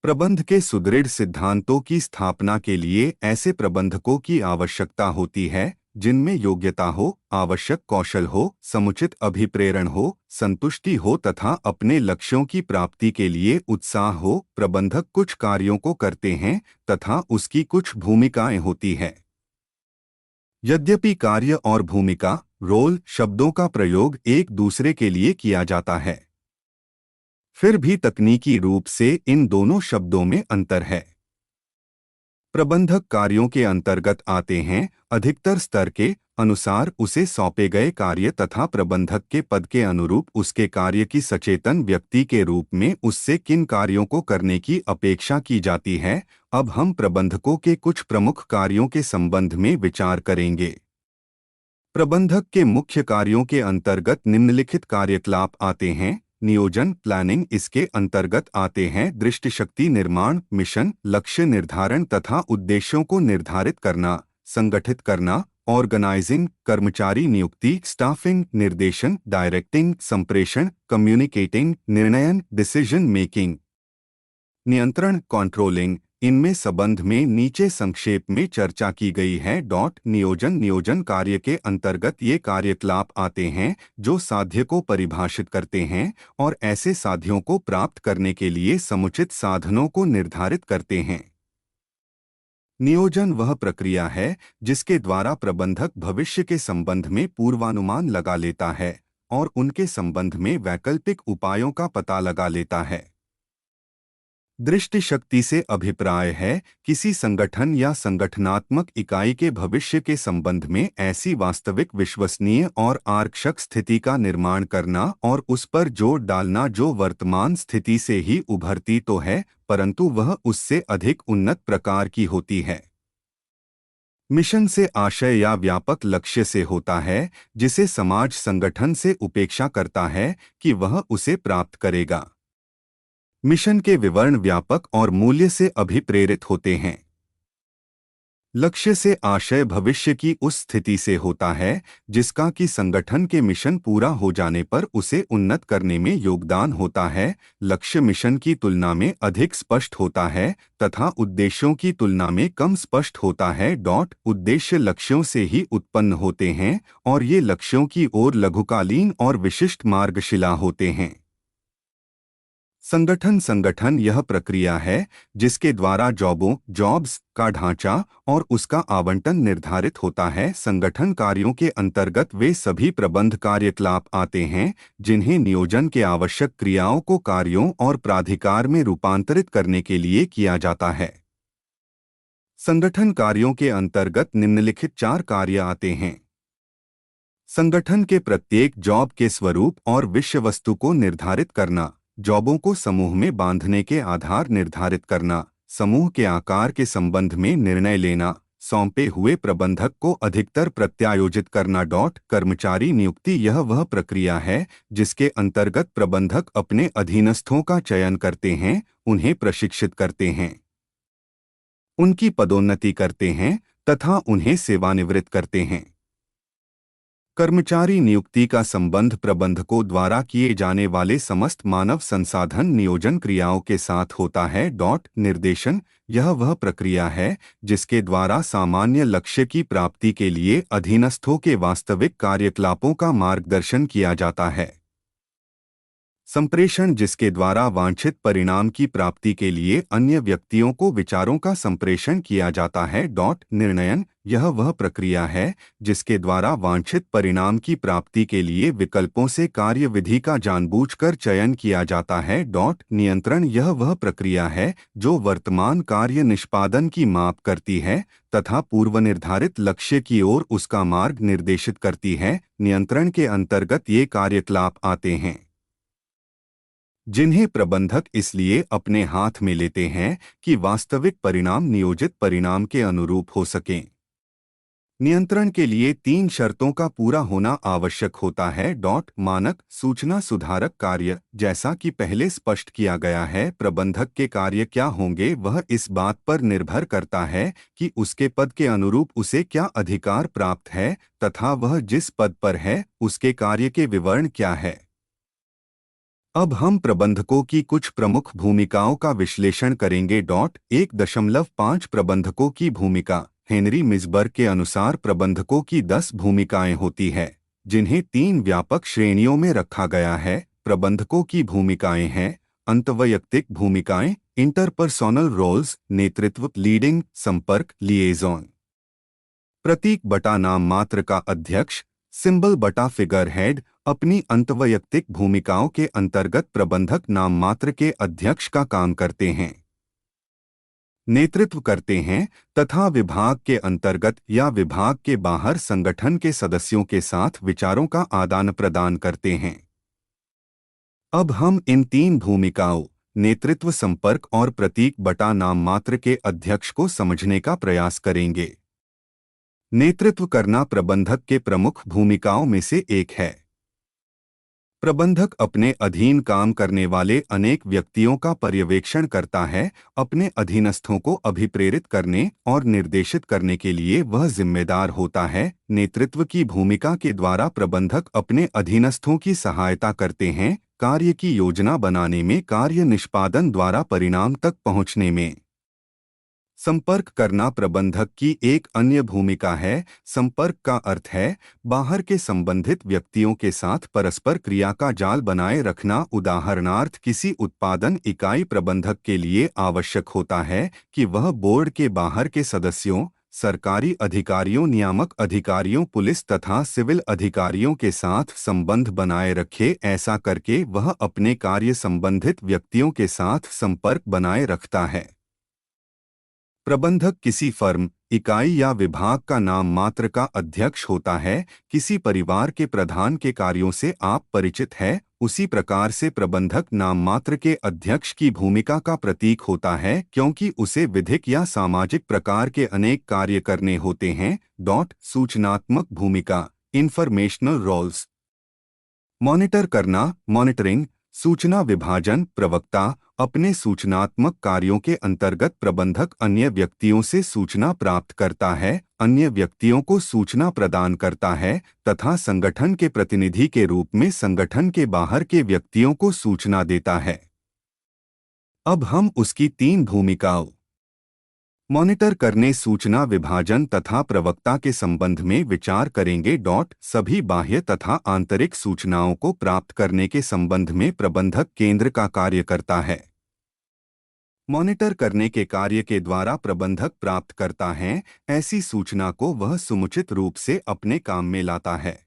प्रबंध के सुदृढ़ सिद्धांतों की स्थापना के लिए ऐसे प्रबंधकों की आवश्यकता होती है जिनमें योग्यता हो, आवश्यक कौशल हो, समुचित अभिप्रेरण हो, संतुष्टि हो तथा अपने लक्ष्यों की प्राप्ति के लिए उत्साह हो। प्रबंधक कुछ कार्यों को करते हैं तथा उसकी कुछ भूमिकाएं होती है। यद्यपि कार्य और भूमिका रोल शब्दों का प्रयोग एक दूसरे के लिए किया जाता है, फिर भी तकनीकी रूप से इन दोनों शब्दों में अंतर है। प्रबंधक कार्यों के अंतर्गत आते हैं अधिकतर स्तर के अनुसार उसे सौंपे गए कार्य तथा प्रबंधक के पद के अनुरूप उसके कार्य की सचेतन व्यक्ति के रूप में उससे किन कार्यों को करने की अपेक्षा की जाती है। अब हम प्रबंधकों के कुछ प्रमुख कार्यों के संबंध में विचार करेंगे। प्रबंधक के मुख्य कार्यों के अंतर्गत निम्नलिखित कार्यकलाप आते हैं। नियोजन प्लानिंग, इसके अंतर्गत आते हैं दृष्टिशक्ति निर्माण, मिशन, लक्ष्य निर्धारण तथा उद्देश्यों को निर्धारित करना, संगठित करना, ऑर्गेनाइजिंग, कर्मचारी नियुक्ति, स्टाफिंग, निर्देशन, डायरेक्टिंग, संप्रेषण, कम्युनिकेटिंग, निर्णयन, डिसीजन मेकिंग, नियंत्रण, कंट्रोलिंग। इनमें संबंध में नीचे संक्षेप में चर्चा की गई है। नियोजन कार्य के अंतर्गत ये कार्यकलाप आते हैं जो साध्य को परिभाषित करते हैं और ऐसे साध्यों को प्राप्त करने के लिए समुचित साधनों को निर्धारित करते हैं। नियोजन वह प्रक्रिया है जिसके द्वारा प्रबंधक भविष्य के संबंध में पूर्वानुमान लगा लेता है और उनके संबंध में वैकल्पिक उपायों का पता लगा लेता है। दृष्टि शक्ति से अभिप्राय है किसी संगठन या संगठनात्मक इकाई के भविष्य के संबंध में ऐसी वास्तविक, विश्वसनीय और आरक्षक स्थिति का निर्माण करना और उस पर जोर डालना जो वर्तमान स्थिति से ही उभरती तो है परंतु वह उससे अधिक उन्नत प्रकार की होती है। मिशन से आशय या व्यापक लक्ष्य से होता है, जिसे समाज संगठन से उपेक्षा करता है कि वह उसे प्राप्त करेगा। मिशन के विवरण व्यापक और मूल्य से अभिप्रेरित होते हैं। लक्ष्य से आशय भविष्य की उस स्थिति से होता है जिसका कि संगठन के मिशन पूरा हो जाने पर उसे उन्नत करने में योगदान होता है। लक्ष्य मिशन की तुलना में अधिक स्पष्ट होता है तथा उद्देश्यों की तुलना में कम स्पष्ट होता है। उद्देश्य लक्ष्यों से ही उत्पन्न होते हैं और ये लक्ष्यों की ओर लघुकालीन और विशिष्ट मार्गशिला होते हैं। संगठन यह प्रक्रिया है जिसके द्वारा जॉब्स का ढांचा और उसका आवंटन निर्धारित होता है। संगठन कार्यों के अंतर्गत वे सभी प्रबंध कार्यकलाप आते हैं जिन्हें नियोजन के आवश्यक क्रियाओं को कार्यों और प्राधिकार में रूपांतरित करने के लिए किया जाता है। संगठन कार्यों के अंतर्गत निम्नलिखित 4 कार्य आते हैं। संगठन के प्रत्येक जॉब के स्वरूप और विषय वस्तु को निर्धारित करना, जॉबों को समूह में बांधने के आधार निर्धारित करना, समूह के आकार के संबंध में निर्णय लेना, सौंपे हुए प्रबंधक को अधिकतर प्रत्यायोजित करना। कर्मचारी नियुक्ति यह वह प्रक्रिया है जिसके अंतर्गत प्रबंधक अपने अधीनस्थों का चयन करते हैं, उन्हें प्रशिक्षित करते हैं, उनकी पदोन्नति करते हैं तथा उन्हें सेवानिवृत्त करते हैं। कर्मचारी नियुक्ति का संबंध प्रबंधकों द्वारा किए जाने वाले समस्त मानव संसाधन नियोजन क्रियाओं के साथ होता है। निर्देशन यह वह प्रक्रिया है जिसके द्वारा सामान्य लक्ष्य की प्राप्ति के लिए अधीनस्थों के वास्तविक कार्यकलापों का मार्गदर्शन किया जाता है। संप्रेषण जिसके द्वारा वांछित परिणाम की प्राप्ति के लिए अन्य व्यक्तियों को विचारों का संप्रेषण किया जाता है। निर्णयन यह वह प्रक्रिया है जिसके द्वारा वांछित परिणाम की प्राप्ति के लिए विकल्पों से कार्यविधि का जानबूझकर चयन किया जाता है। नियंत्रण यह वह प्रक्रिया है जो वर्तमान कार्य निष्पादन की माप करती है तथा पूर्वनिर्धारित लक्ष्य की ओर उसका मार्ग निर्देशित करती है। नियंत्रण के अंतर्गत ये कार्यकलाप आते हैं जिन्हें प्रबंधक इसलिए अपने हाथ में लेते हैं कि वास्तविक परिणाम नियोजित परिणाम के अनुरूप हो सकें। नियंत्रण के लिए 3 शर्तों का पूरा होना आवश्यक होता है। मानक सूचना सुधारक कार्य जैसा कि पहले स्पष्ट किया गया है, प्रबंधक के कार्य क्या होंगे वह इस बात पर निर्भर करता है कि उसके पद के अनुरूप उसे क्या अधिकार प्राप्त है तथा वह जिस पद पर है उसके कार्य के विवरण क्या है। अब हम प्रबंधकों की कुछ प्रमुख भूमिकाओं का विश्लेषण करेंगे। 1.5 प्रबंधकों की भूमिका। हेनरी मिसबर्ग के अनुसार प्रबंधकों की 10 भूमिकाएं होती है जिन्हें 3 व्यापक श्रेणियों में रखा गया है। प्रबंधकों की भूमिकाएं हैं अंतर्वैयक्तिक भूमिकाएं, इंटरपर्सोनल रोल्स, नेतृत्व लीडिंग, संपर्क लिएजॉन, प्रतीक बटा नाम मात्र का अध्यक्ष, सिंबल बटा फिगर हेड। अपनी अंतर्वैयक्तिक भूमिकाओं के अंतर्गत प्रबंधक नाम मात्र के अध्यक्ष का काम करते हैं, नेतृत्व करते हैं तथा विभाग के अंतर्गत या विभाग के बाहर संगठन के सदस्यों के साथ विचारों का आदान प्रदान करते हैं। अब हम इन 3 भूमिकाओं नेतृत्व, संपर्क और प्रतीक बटा नाम मात्र के अध्यक्ष को समझने का प्रयास करेंगे। नेतृत्व करना प्रबंधक के प्रमुख भूमिकाओं में से एक है। प्रबंधक अपने अधीन काम करने वाले अनेक व्यक्तियों का पर्यवेक्षण करता है। अपने अधीनस्थों को अभिप्रेरित करने और निर्देशित करने के लिए वह जिम्मेदार होता है। नेतृत्व की भूमिका के द्वारा प्रबंधक अपने अधीनस्थों की सहायता करते हैं, कार्य की योजना बनाने में, कार्य निष्पादन द्वारा परिणाम तक पहुंचने में। संपर्क करना प्रबंधक की एक अन्य भूमिका है। संपर्क का अर्थ है बाहर के संबंधित व्यक्तियों के साथ परस्पर क्रिया का जाल बनाए रखना। उदाहरणार्थ, किसी उत्पादन इकाई प्रबंधक के लिए आवश्यक होता है कि वह बोर्ड के बाहर के सदस्यों, सरकारी अधिकारियों, नियामक अधिकारियों, पुलिस तथा सिविल अधिकारियों के साथ संबंध बनाए रखे। ऐसा करके वह अपने कार्य संबंधित व्यक्तियों के साथ संपर्क बनाए रखता है। प्रबंधक किसी फर्म, इकाई या विभाग का नाम मात्र का अध्यक्ष होता है। किसी परिवार के प्रधान के कार्यों से आप परिचित हैं, उसी प्रकार से प्रबंधक नाम मात्र के अध्यक्ष की भूमिका का प्रतीक होता है, क्योंकि उसे विधिक या सामाजिक प्रकार के अनेक कार्य करने होते हैं। सूचनात्मक भूमिका, इंफॉर्मेशनल रोल्स। मॉनिटर करना, मॉनिटरिंग। सूचना विभाजन, प्रवक्ता। अपने सूचनात्मक कार्यों के अंतर्गत प्रबंधक अन्य व्यक्तियों से सूचना प्राप्त करता है, अन्य व्यक्तियों को सूचना प्रदान करता है तथा संगठन के प्रतिनिधि के रूप में संगठन के बाहर के व्यक्तियों को सूचना देता है। अब हम उसकी 3 भूमिकाओं मॉनिटर करने, सूचना विभाजन तथा प्रवक्ता के संबंध में विचार करेंगे। सभी बाह्य तथा आंतरिक सूचनाओं को प्राप्त करने के संबंध में प्रबंधक केंद्र का कार्य करता है। मॉनिटर करने के कार्य के द्वारा प्रबंधक प्राप्त करता है ऐसी सूचना को वह समुचित रूप से अपने काम में लाता है।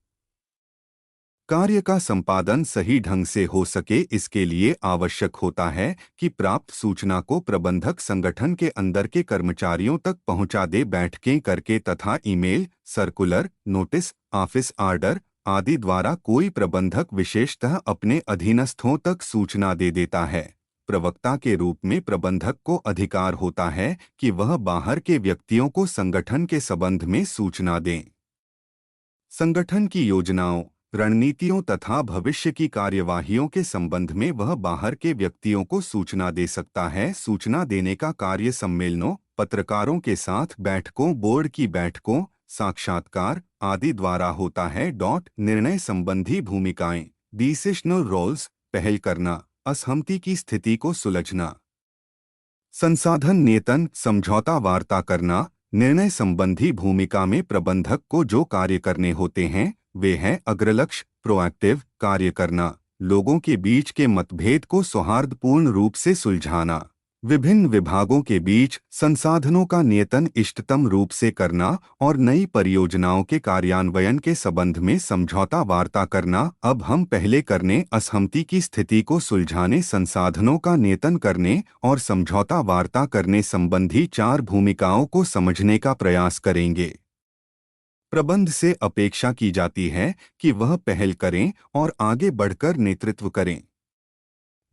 कार्य का संपादन सही ढंग से हो सके, इसके लिए आवश्यक होता है कि प्राप्त सूचना को प्रबंधक संगठन के अंदर के कर्मचारियों तक पहुंचा दे, बैठकें करके तथा email, circular, notice, office order आदि द्वारा कोई प्रबंधक विशेषतः अपने अधीनस्थों तक सूचना दे देता है। प्रवक्ता के रूप में प्रबंधक को अधिकार होता है कि वह बाहर के व्यक्तियों को संगठन के संबंध में सूचना दें। संगठन की योजनाओं, रणनीतियों तथा भविष्य की कार्यवाहियों के संबंध में वह बाहर के व्यक्तियों को सूचना दे सकता है। सूचना देने का कार्य सम्मेलनों, पत्रकारों के साथ बैठकों, बोर्ड की बैठकों, साक्षात्कार आदि द्वारा होता है। निर्णय संबंधी भूमिकाएं, डिसिशनल रोल्स। पहल करना, असहमति की स्थिति को सुलझना। संसाधन नियतन, समझौता वार्ता करना। निर्णय संबंधी भूमिका में प्रबंधक को जो कार्य करने होते हैं वे हैं अग्रलक्ष्य, प्रोएक्टिव कार्य करना, लोगों के बीच के मतभेद को सौहार्दपूर्ण रूप से सुलझाना, विभिन्न विभागों के बीच संसाधनों का नियतन इष्टतम रूप से करना और नई परियोजनाओं के कार्यान्वयन के संबंध में समझौता वार्ता करना। अब हम पहले करने, असहमति की स्थिति को सुलझाने, संसाधनों का नियतन करने और समझौता वार्ता करने संबंधी 4 भूमिकाओं को समझने का प्रयास करेंगे। प्रबंध से अपेक्षा की जाती है कि वह पहल करें और आगे बढ़कर नेतृत्व करें।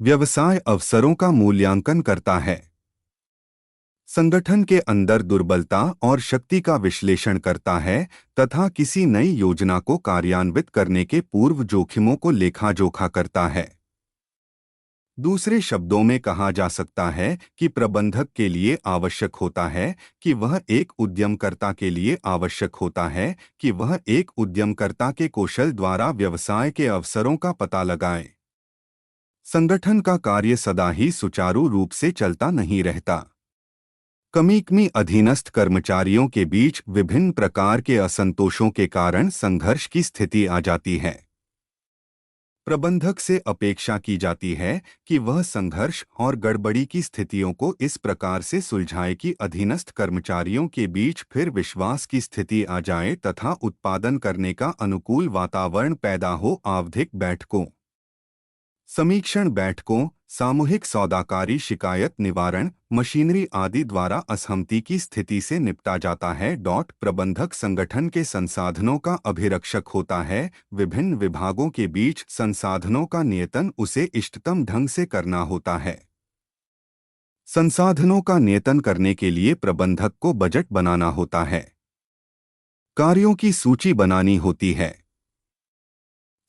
व्यवसाय अवसरों का मूल्यांकन करता है। संगठन के अंदर दुर्बलता और शक्ति का विश्लेषण करता है तथा किसी नई योजना को कार्यान्वित करने के पूर्व जोखिमों को लेखा-जोखा करता है। दूसरे शब्दों में कहा जा सकता है कि प्रबंधक के लिए आवश्यक होता है कि वह एक उद्यमकर्ता के लिए आवश्यक होता है कि वह एक उद्यमकर्ता के कौशल द्वारा व्यवसाय के अवसरों का पता लगाए। संगठन का कार्य सदा ही सुचारू रूप से चलता नहीं रहता। कमी अधीनस्थ कर्मचारियों के बीच विभिन्न प्रकार के असंतोषों के कारण संघर्ष की स्थिति आ जाती है। प्रबंधक से अपेक्षा की जाती है कि वह संघर्ष और गड़बड़ी की स्थितियों को इस प्रकार से सुलझाए कि अधीनस्थ कर्मचारियों के बीच फिर विश्वास की स्थिति आ जाए तथा उत्पादन करने का अनुकूल वातावरण पैदा हो। आवधिक बैठकों, समीक्षण बैठकों, सामूहिक सौदाकारी, शिकायत निवारण, मशीनरी आदि द्वारा असहमति की स्थिति से निपटा जाता है। प्रबंधक संगठन के संसाधनों का अभिरक्षक होता है। विभिन्न विभागों के बीच संसाधनों का नियतन उसे इष्टतम ढंग से करना होता है। संसाधनों का नियतन करने के लिए प्रबंधक को बजट बनाना होता है। कार्यों की सूची बनानी होती है।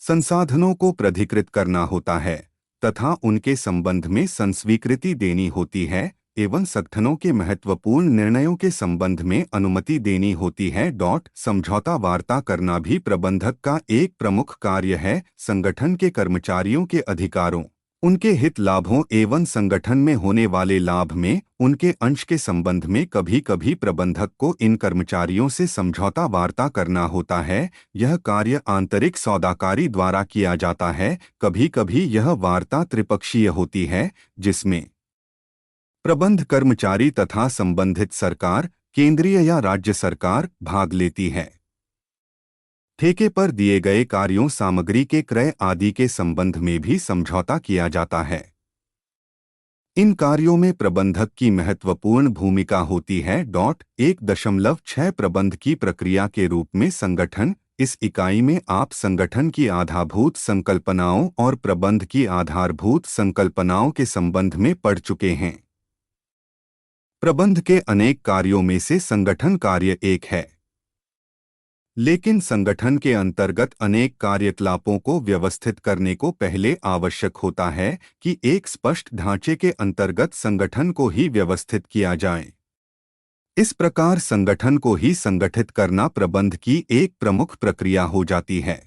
संसाधनों को प्राधिकृत करना होता है तथा उनके संबंध में संस्वीकृति देनी होती है एवं संगठनों के महत्वपूर्ण निर्णयों के संबंध में अनुमति देनी होती है। समझौता वार्ता करना भी प्रबंधक का एक प्रमुख कार्य है। संगठन के कर्मचारियों के अधिकारों, उनके हित लाभों एवं संगठन में होने वाले लाभ में उनके अंश के संबंध में कभी कभी प्रबंधक को इन कर्मचारियों से समझौता वार्ता करना होता है। यह कार्य आंतरिक सौदाकारी द्वारा किया जाता है। कभी कभी यह वार्ता त्रिपक्षीय होती है जिसमें प्रबंध कर्मचारी तथा संबंधित सरकार, केंद्रीय या राज्य सरकार भाग लेती है। ठेके पर दिए गए कार्यों, सामग्री के क्रय आदि के संबंध में भी समझौता किया जाता है। इन कार्यों में प्रबंधक की महत्वपूर्ण भूमिका होती है। 1.6 प्रबंध की प्रक्रिया के रूप में संगठन इस इकाई में आप संगठन की आधारभूत संकल्पनाओं और प्रबंध की आधारभूत संकल्पनाओं के संबंध में पढ़ चुके हैं। प्रबंध के अनेक कार्यों में से संगठन कार्य एक है, लेकिन संगठन के अंतर्गत अनेक कार्यकलापों को व्यवस्थित करने को पहले आवश्यक होता है कि एक स्पष्ट ढांचे के अंतर्गत संगठन को ही व्यवस्थित किया जाए। इस प्रकार संगठन को ही संगठित करना प्रबंध की एक प्रमुख प्रक्रिया हो जाती है।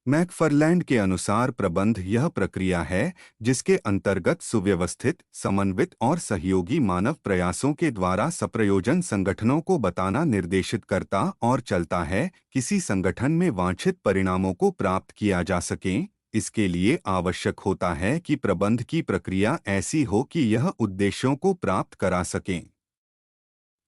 मैकफरलैंड के अनुसार प्रबंध यह प्रक्रिया है जिसके अंतर्गत सुव्यवस्थित, समन्वित और सहयोगी मानव प्रयासों के द्वारा सप्रयोजन संगठनों को बताना निर्देशित करता और चलता है। किसी संगठन में वांछित परिणामों को प्राप्त किया जा सके, इसके लिए आवश्यक होता है कि प्रबंध की प्रक्रिया ऐसी हो कि यह उद्देश्यों को प्राप्त करा सके।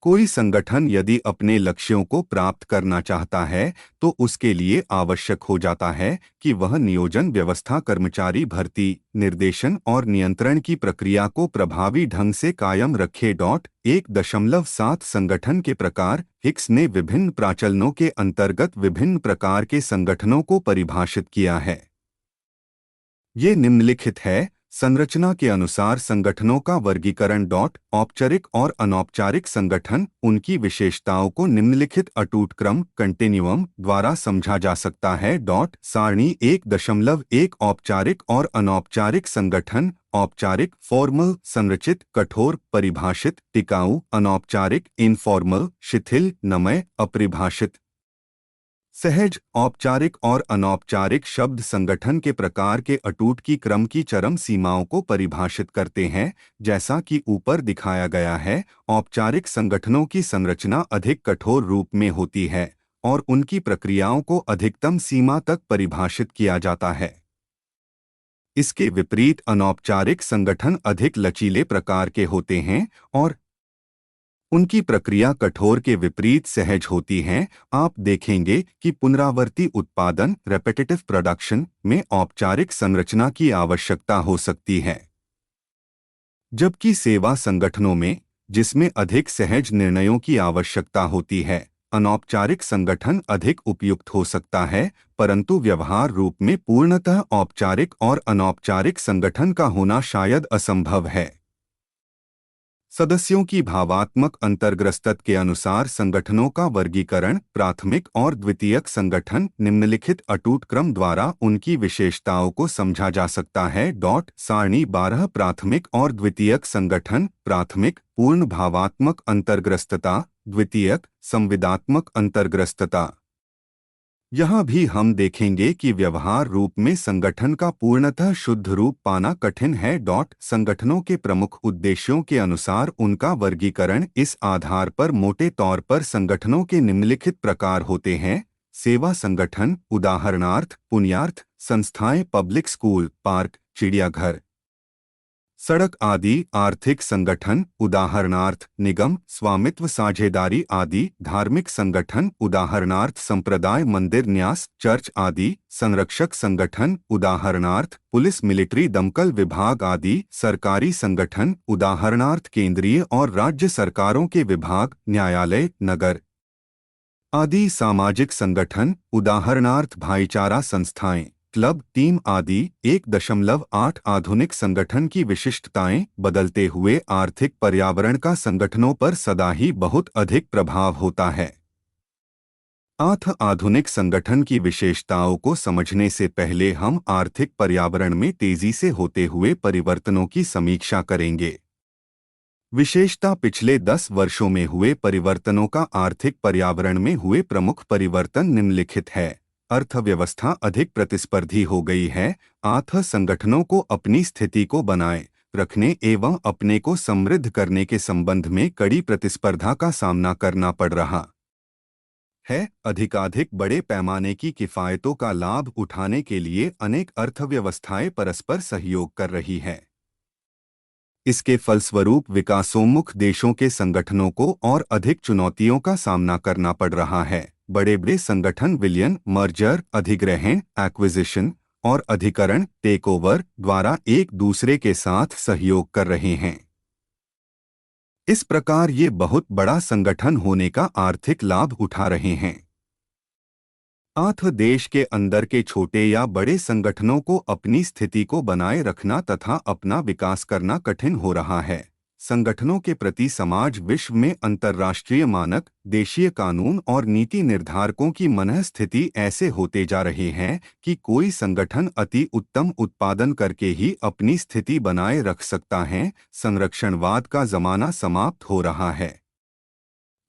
कोई संगठन यदि अपने लक्ष्यों को प्राप्त करना चाहता है तो उसके लिए आवश्यक हो जाता है कि वह नियोजन व्यवस्था, कर्मचारी भर्ती, निर्देशन और नियंत्रण की प्रक्रिया को प्रभावी ढंग से कायम रखे। 1.7 संगठन के प्रकार। हिक्स ने विभिन्न प्राचलनों के अंतर्गत विभिन्न प्रकार के संगठनों को परिभाषित किया है। ये निम्नलिखित है। संरचना के अनुसार संगठनों का वर्गीकरण। औपचारिक और अनौपचारिक संगठन। उनकी विशेषताओं को निम्नलिखित अटूट क्रम कंटिन्यूअम द्वारा समझा जा सकता है। सारणी 1.1 औपचारिक और अनौपचारिक संगठन। औपचारिक फॉर्मल, संरचित, कठोर, परिभाषित, टिकाऊ। अनौपचारिक इनफॉर्मल, शिथिल, नमय, अपरिभाषित। सहज। औपचारिक और अनौपचारिक शब्द संगठन के प्रकार के अटूट की क्रम की चरम सीमाओं को परिभाषित करते हैं। जैसा कि ऊपर दिखाया गया है, औपचारिक संगठनों की संरचना अधिक कठोर रूप में होती है और उनकी प्रक्रियाओं को अधिकतम सीमा तक परिभाषित किया जाता है। इसके विपरीत अनौपचारिक संगठन अधिक लचीले प्रकार के होते हैं और उनकी प्रक्रिया कठोर के विपरीत सहज होती हैं। आप देखेंगे कि पुनरावर्ती उत्पादन रेपिटेटिव प्रोडक्शन में औपचारिक संरचना की आवश्यकता हो सकती है, जबकि सेवा संगठनों में, जिसमें अधिक सहज निर्णयों की आवश्यकता होती है, अनौपचारिक संगठन अधिक उपयुक्त हो सकता है। परंतु व्यवहार रूप में पूर्णतः औपचारिक और अनौपचारिक संगठन का होना शायद असंभव है। सदस्यों की भावात्मक अंतर्ग्रस्तत के अनुसार संगठनों का वर्गीकरण। प्राथमिक और द्वितीयक संगठन निम्नलिखित अटूट क्रम द्वारा उनकी विशेषताओं को समझा जा सकता है। सारणी 12 प्राथमिक और द्वितीयक संगठन। प्राथमिक पूर्ण भावात्मक अंतर्ग्रस्तता, द्वितीयक संविदात्मक अंतर्ग्रस्तता। यहाँ भी हम देखेंगे कि व्यवहार रूप में संगठन का पूर्णतः शुद्ध रूप पाना कठिन है। संगठनों के प्रमुख उद्देश्यों के अनुसार उनका वर्गीकरण इस आधार पर मोटे तौर पर संगठनों के निम्नलिखित प्रकार होते हैं। सेवा संगठन, उदाहरणार्थ पुण्यार्थ संस्थाएं, पब्लिक स्कूल, पार्क, चिड़ियाघर, सड़क आदि। आर्थिक संगठन, उदाहरणार्थ निगम, स्वामित्व, साझेदारी आदि। धार्मिक संगठन, उदाहरणार्थ संप्रदाय, मंदिर, न्यास, चर्च आदि। संरक्षक संगठन, उदाहरणार्थ पुलिस, मिलिट्री, दमकल विभाग आदि। सरकारी संगठन, उदाहरणार्थ केंद्रीय और राज्य सरकारों के विभाग, न्यायालय, नगर आदि। सामाजिक संगठन, उदाहरणार्थ भाईचारा संस्थाएं, क्लब, टीम आदि। 1.8 आधुनिक संगठन की विशिष्टताएं। बदलते हुए आर्थिक पर्यावरण का संगठनों पर सदा ही बहुत अधिक प्रभाव होता है। आधुनिक संगठन की विशेषताओं को समझने से पहले हम आर्थिक पर्यावरण में तेजी से होते हुए परिवर्तनों की समीक्षा करेंगे। विशेषता पिछले 10 वर्षों में हुए परिवर्तनों का। आर्थिक पर्यावरण में हुए प्रमुख परिवर्तन निम्नलिखित है। अर्थव्यवस्था अधिक प्रतिस्पर्धी हो गई है। संगठनों को अपनी स्थिति को बनाए रखने एवं अपने को समृद्ध करने के संबंध में कड़ी प्रतिस्पर्धा का सामना करना पड़ रहा है। अधिकाधिक बड़े पैमाने की किफायतों का लाभ उठाने के लिए अनेक अर्थव्यवस्थाएं परस्पर सहयोग कर रही हैं। इसके फलस्वरूप विकासोन्मुख देशों के संगठनों को और अधिक चुनौतियों का सामना करना पड़ रहा है। बड़े संगठन विलयन, मर्जर, अधिग्रहण, एक्विजिशन और अधिकरण, टेकओवर द्वारा एक दूसरे के साथ सहयोग कर रहे हैं। इस प्रकार ये बहुत बड़ा संगठन होने का आर्थिक लाभ उठा रहे हैं। अतः देश के अंदर के छोटे या बड़े संगठनों को अपनी स्थिति को बनाए रखना तथा अपना विकास करना कठिन हो रहा है। संगठनों के प्रति समाज विश्व में अंतर्राष्ट्रीय मानक, देशीय कानून और नीति निर्धारकों की मनःस्थिति ऐसे होते जा रहे हैं कि कोई संगठन अति उत्तम उत्पादन करके ही अपनी स्थिति बनाए रख सकता है। संरक्षणवाद का जमाना समाप्त हो रहा है।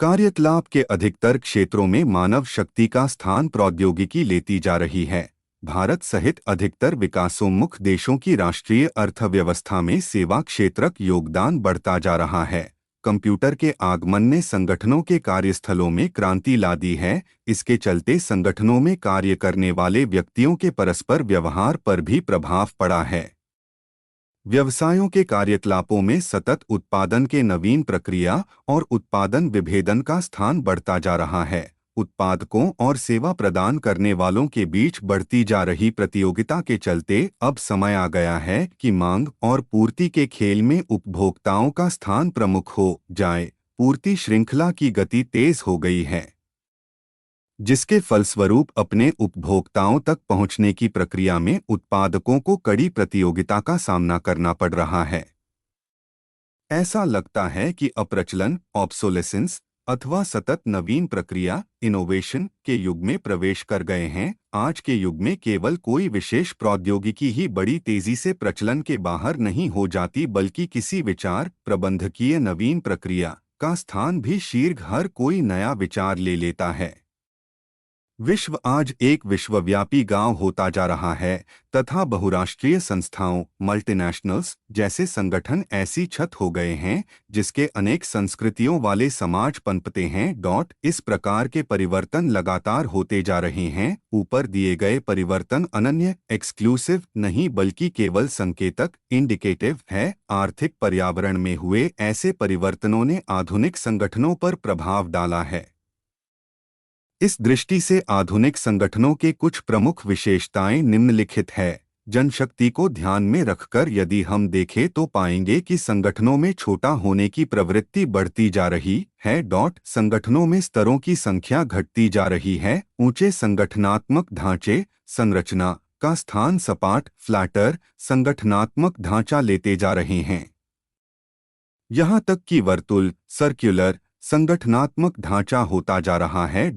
कार्यकलाप के अधिकतर क्षेत्रों में मानव शक्ति का स्थान प्रौद्योगिकी लेती जा रही है। भारत सहित अधिकतर विकासोन्मुख देशों की राष्ट्रीय अर्थव्यवस्था में सेवा क्षेत्रक योगदान बढ़ता जा रहा है। कंप्यूटर के आगमन ने संगठनों के कार्यस्थलों में क्रांति ला दी है। इसके चलते संगठनों में कार्य करने वाले व्यक्तियों के परस्पर व्यवहार पर भी प्रभाव पड़ा है। व्यवसायों के कार्यकलापों में सतत उत्पादन के नवीन प्रक्रिया और उत्पादन विभेदन का स्थान बढ़ता जा रहा है। उत्पादकों और सेवा प्रदान करने वालों के बीच बढ़ती जा रही प्रतियोगिता के चलते अब समय आ गया है कि मांग और पूर्ति के खेल में उपभोक्ताओं का स्थान प्रमुख हो जाए। पूर्ति श्रृंखला की गति तेज हो गई है, जिसके फलस्वरूप अपने उपभोक्ताओं तक पहुंचने की प्रक्रिया में उत्पादकों को कड़ी प्रतियोगिता का सामना करना पड़ रहा है। ऐसा लगता है कि अप्रचलन, ऑब्सोलेसेंस अथवा सतत नवीन प्रक्रिया, इनोवेशन के युग में प्रवेश कर गए हैं। आज के युग में केवल कोई विशेष प्रौद्योगिकी ही बड़ी तेजी से प्रचलन के बाहर नहीं हो जाती, बल्कि किसी विचार, प्रबंधकीय नवीन प्रक्रिया का स्थान भी शीघ्र हर कोई नया विचार ले लेता है। विश्व आज एक विश्वव्यापी गांव होता जा रहा है तथा बहुराष्ट्रीय संस्थाओं, मल्टीनेशनल्स जैसे संगठन ऐसी छत हो गए हैं जिसके अनेक संस्कृतियों वाले समाज पनपते हैं। इस प्रकार के परिवर्तन लगातार होते जा रहे हैं। ऊपर दिए गए परिवर्तन अनन्य, एक्सक्लूसिव नहीं बल्कि केवल संकेतक, इंडिकेटिव है। आर्थिक पर्यावरण में हुए ऐसे परिवर्तनों ने आधुनिक संगठनों पर प्रभाव डाला है। इस दृष्टि से आधुनिक संगठनों के कुछ प्रमुख विशेषताएं निम्नलिखित है। जनशक्ति को ध्यान में रखकर यदि हम देखें तो पाएंगे कि संगठनों में छोटा होने की प्रवृत्ति बढ़ती जा रही है। संगठनों में स्तरों की संख्या घटती जा रही है। ऊंचे संगठनात्मक ढांचे, संरचना का स्थान सपाट, फ्लैटर संगठनात्मक ढांचा लेते जा रहे हैं। यहाँ तक कि वर्तुल, सर्कुलर संगठनात्मक ढांचा होता जा रहा है।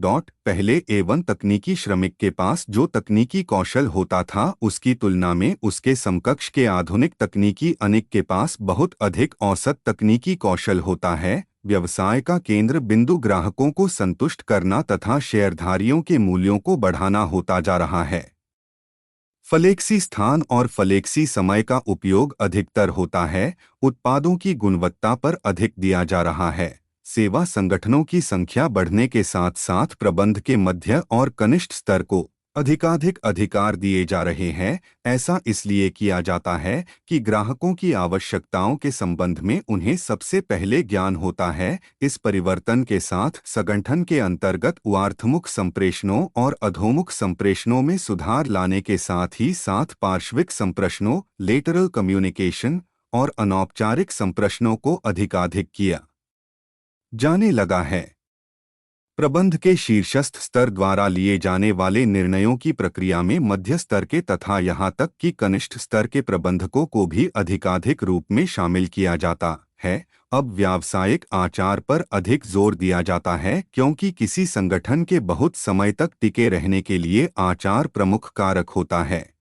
पहले एवं तकनीकी श्रमिक के पास जो तकनीकी कौशल होता था उसकी तुलना में उसके समकक्ष के आधुनिक तकनीकी अनिक के पास बहुत अधिक औसत तकनीकी कौशल होता है। व्यवसाय का केंद्र बिंदु ग्राहकों को संतुष्ट करना तथा शेयरधारियों के मूल्यों को बढ़ाना होता जा रहा है। फ्लेक्सी स्थान और फ्लेक्सी समय का उपयोग अधिकतर होता है। उत्पादों की गुणवत्ता पर अधिक दिया जा रहा है। सेवा संगठनों की संख्या बढ़ने के साथ साथ प्रबंध के मध्य और कनिष्ठ स्तर को अधिकाधिक अधिकार दिए जा रहे हैं। ऐसा इसलिए किया जाता है कि ग्राहकों की आवश्यकताओं के संबंध में उन्हें सबसे पहले ज्ञान होता है। इस परिवर्तन के साथ संगठन के अंतर्गत ऊर्ध्वमुख संप्रेषणों और अधोमुख संप्रेषणों में सुधार लाने के साथ ही साथ पार्श्विक संप्रेषणों, लेटरल कम्युनिकेशन और अनौपचारिक संप्रेषणों को अधिकाधिक किया जाने लगा है। प्रबंध के शीर्षस्थ स्तर द्वारा लिए जाने वाले निर्णयों की प्रक्रिया में मध्य स्तर के तथा यहाँ तक कि कनिष्ठ स्तर के प्रबंधकों को भी अधिकाधिक रूप में शामिल किया जाता है। अब व्यावसायिक आचार पर अधिक जोर दिया जाता है क्योंकि किसी संगठन के बहुत समय तक टिके रहने के लिए आचार प्रमुख कारक होता है।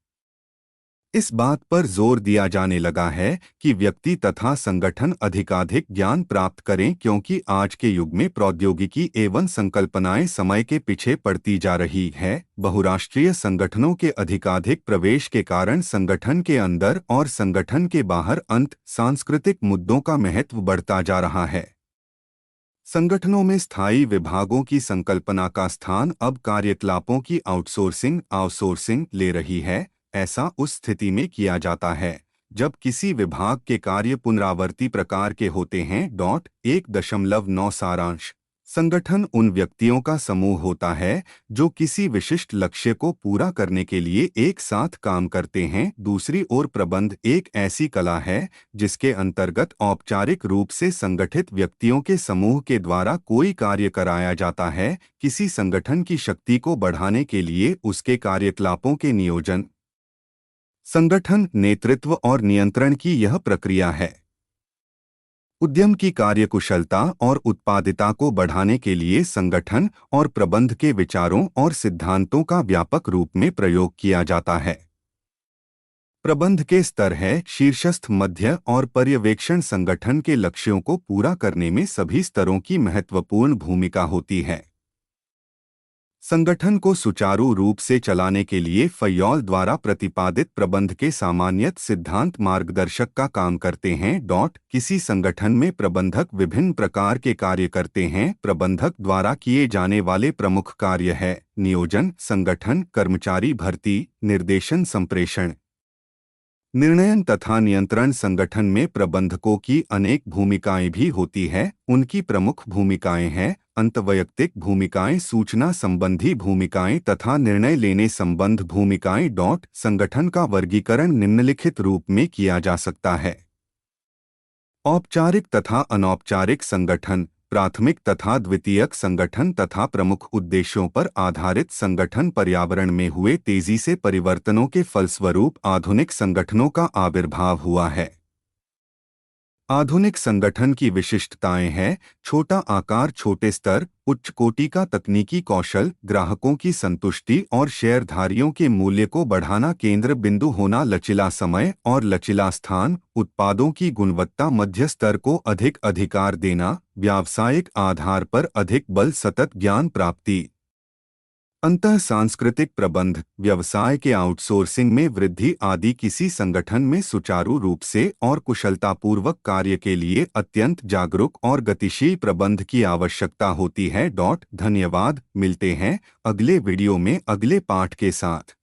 इस बात पर जोर दिया जाने लगा है कि व्यक्ति तथा संगठन अधिकाधिक ज्ञान प्राप्त करें क्योंकि आज के युग में प्रौद्योगिकी एवं संकल्पनाएं समय के पीछे पड़ती जा रही है। बहुराष्ट्रीय संगठनों के अधिकाधिक प्रवेश के कारण संगठन के अंदर और संगठन के बाहर सांस्कृतिक मुद्दों का महत्व बढ़ता जा रहा है। संगठनों में स्थायी विभागों की संकल्पना का स्थान अब कार्यकलापों की आउटसोर्सिंग ले रही है। ऐसा उस स्थिति में किया जाता है जब किसी विभाग के कार्य पुनरावर्ती प्रकार के होते हैं। 1.9 सारांश संगठन उन व्यक्तियों का समूह होता है जो किसी विशिष्ट लक्ष्य को पूरा करने के लिए एक साथ काम करते हैं। दूसरी ओर प्रबंध एक ऐसी कला है जिसके अंतर्गत औपचारिक रूप से संगठित व्यक्तियों के समूह के द्वारा कोई कार्य कराया जाता है। किसी संगठन की शक्ति को बढ़ाने के लिए उसके कार्यकलापों के नियोजन, संगठन, नेतृत्व और नियंत्रण की यह प्रक्रिया है। उद्यम की कार्यकुशलता और उत्पादिता को बढ़ाने के लिए संगठन और प्रबंध के विचारों और सिद्धांतों का व्यापक रूप में प्रयोग किया जाता है। प्रबंध के स्तर है शीर्षस्थ, मध्य और पर्यवेक्षण। संगठन के लक्ष्यों को पूरा करने में सभी स्तरों की महत्वपूर्ण भूमिका होती है। संगठन को सुचारू रूप से चलाने के लिए फैय्योल द्वारा प्रतिपादित प्रबंध के सामान्यत सिद्धांत मार्गदर्शक का काम करते हैं। किसी संगठन में प्रबंधक विभिन्न प्रकार के कार्य करते हैं। प्रबंधक द्वारा किए जाने वाले प्रमुख कार्य है नियोजन, संगठन, कर्मचारी भर्ती, निर्देशन, संप्रेषण, निर्णयन तथा नियंत्रण। संगठन में प्रबंधकों की अनेक भूमिकाएं भी होती है। उनकी प्रमुख भूमिकाएं हैं अंतवैयक्तिक भूमिकाएं, सूचना संबंधी भूमिकाएं तथा निर्णय लेने संबंध भूमिकाएं। संगठन का वर्गीकरण निम्नलिखित रूप में किया जा सकता है: औपचारिक तथा अनौपचारिक संगठन, प्राथमिक तथा द्वितीयक संगठन तथा प्रमुख उद्देश्यों पर आधारित संगठन। पर्यावरण में हुए तेजी से परिवर्तनों के फलस्वरूप आधुनिक संगठनों का आविर्भाव हुआ है। आधुनिक संगठन की विशिष्टताएं हैं छोटा आकार, छोटे स्तर, उच्च कोटि का तकनीकी कौशल, ग्राहकों की संतुष्टि और शेयरधारियों के मूल्य को बढ़ाना, केंद्र बिंदु होना, लचीला समय और लचीला स्थान, उत्पादों की गुणवत्ता, मध्य स्तर को अधिक अधिकार देना, व्यावसायिक आधार पर अधिक बल, सतत ज्ञान प्राप्ति। अंतः सांस्कृतिक प्रबंध, व्यवसाय के आउटसोर्सिंग में वृद्धि आदि किसी संगठन में सुचारू रूप से और कुशलतापूर्वक कार्य के लिए अत्यंत जागरूक और गतिशील प्रबंध की आवश्यकता होती है। धन्यवाद। मिलते हैं अगले वीडियो में अगले पाठ के साथ।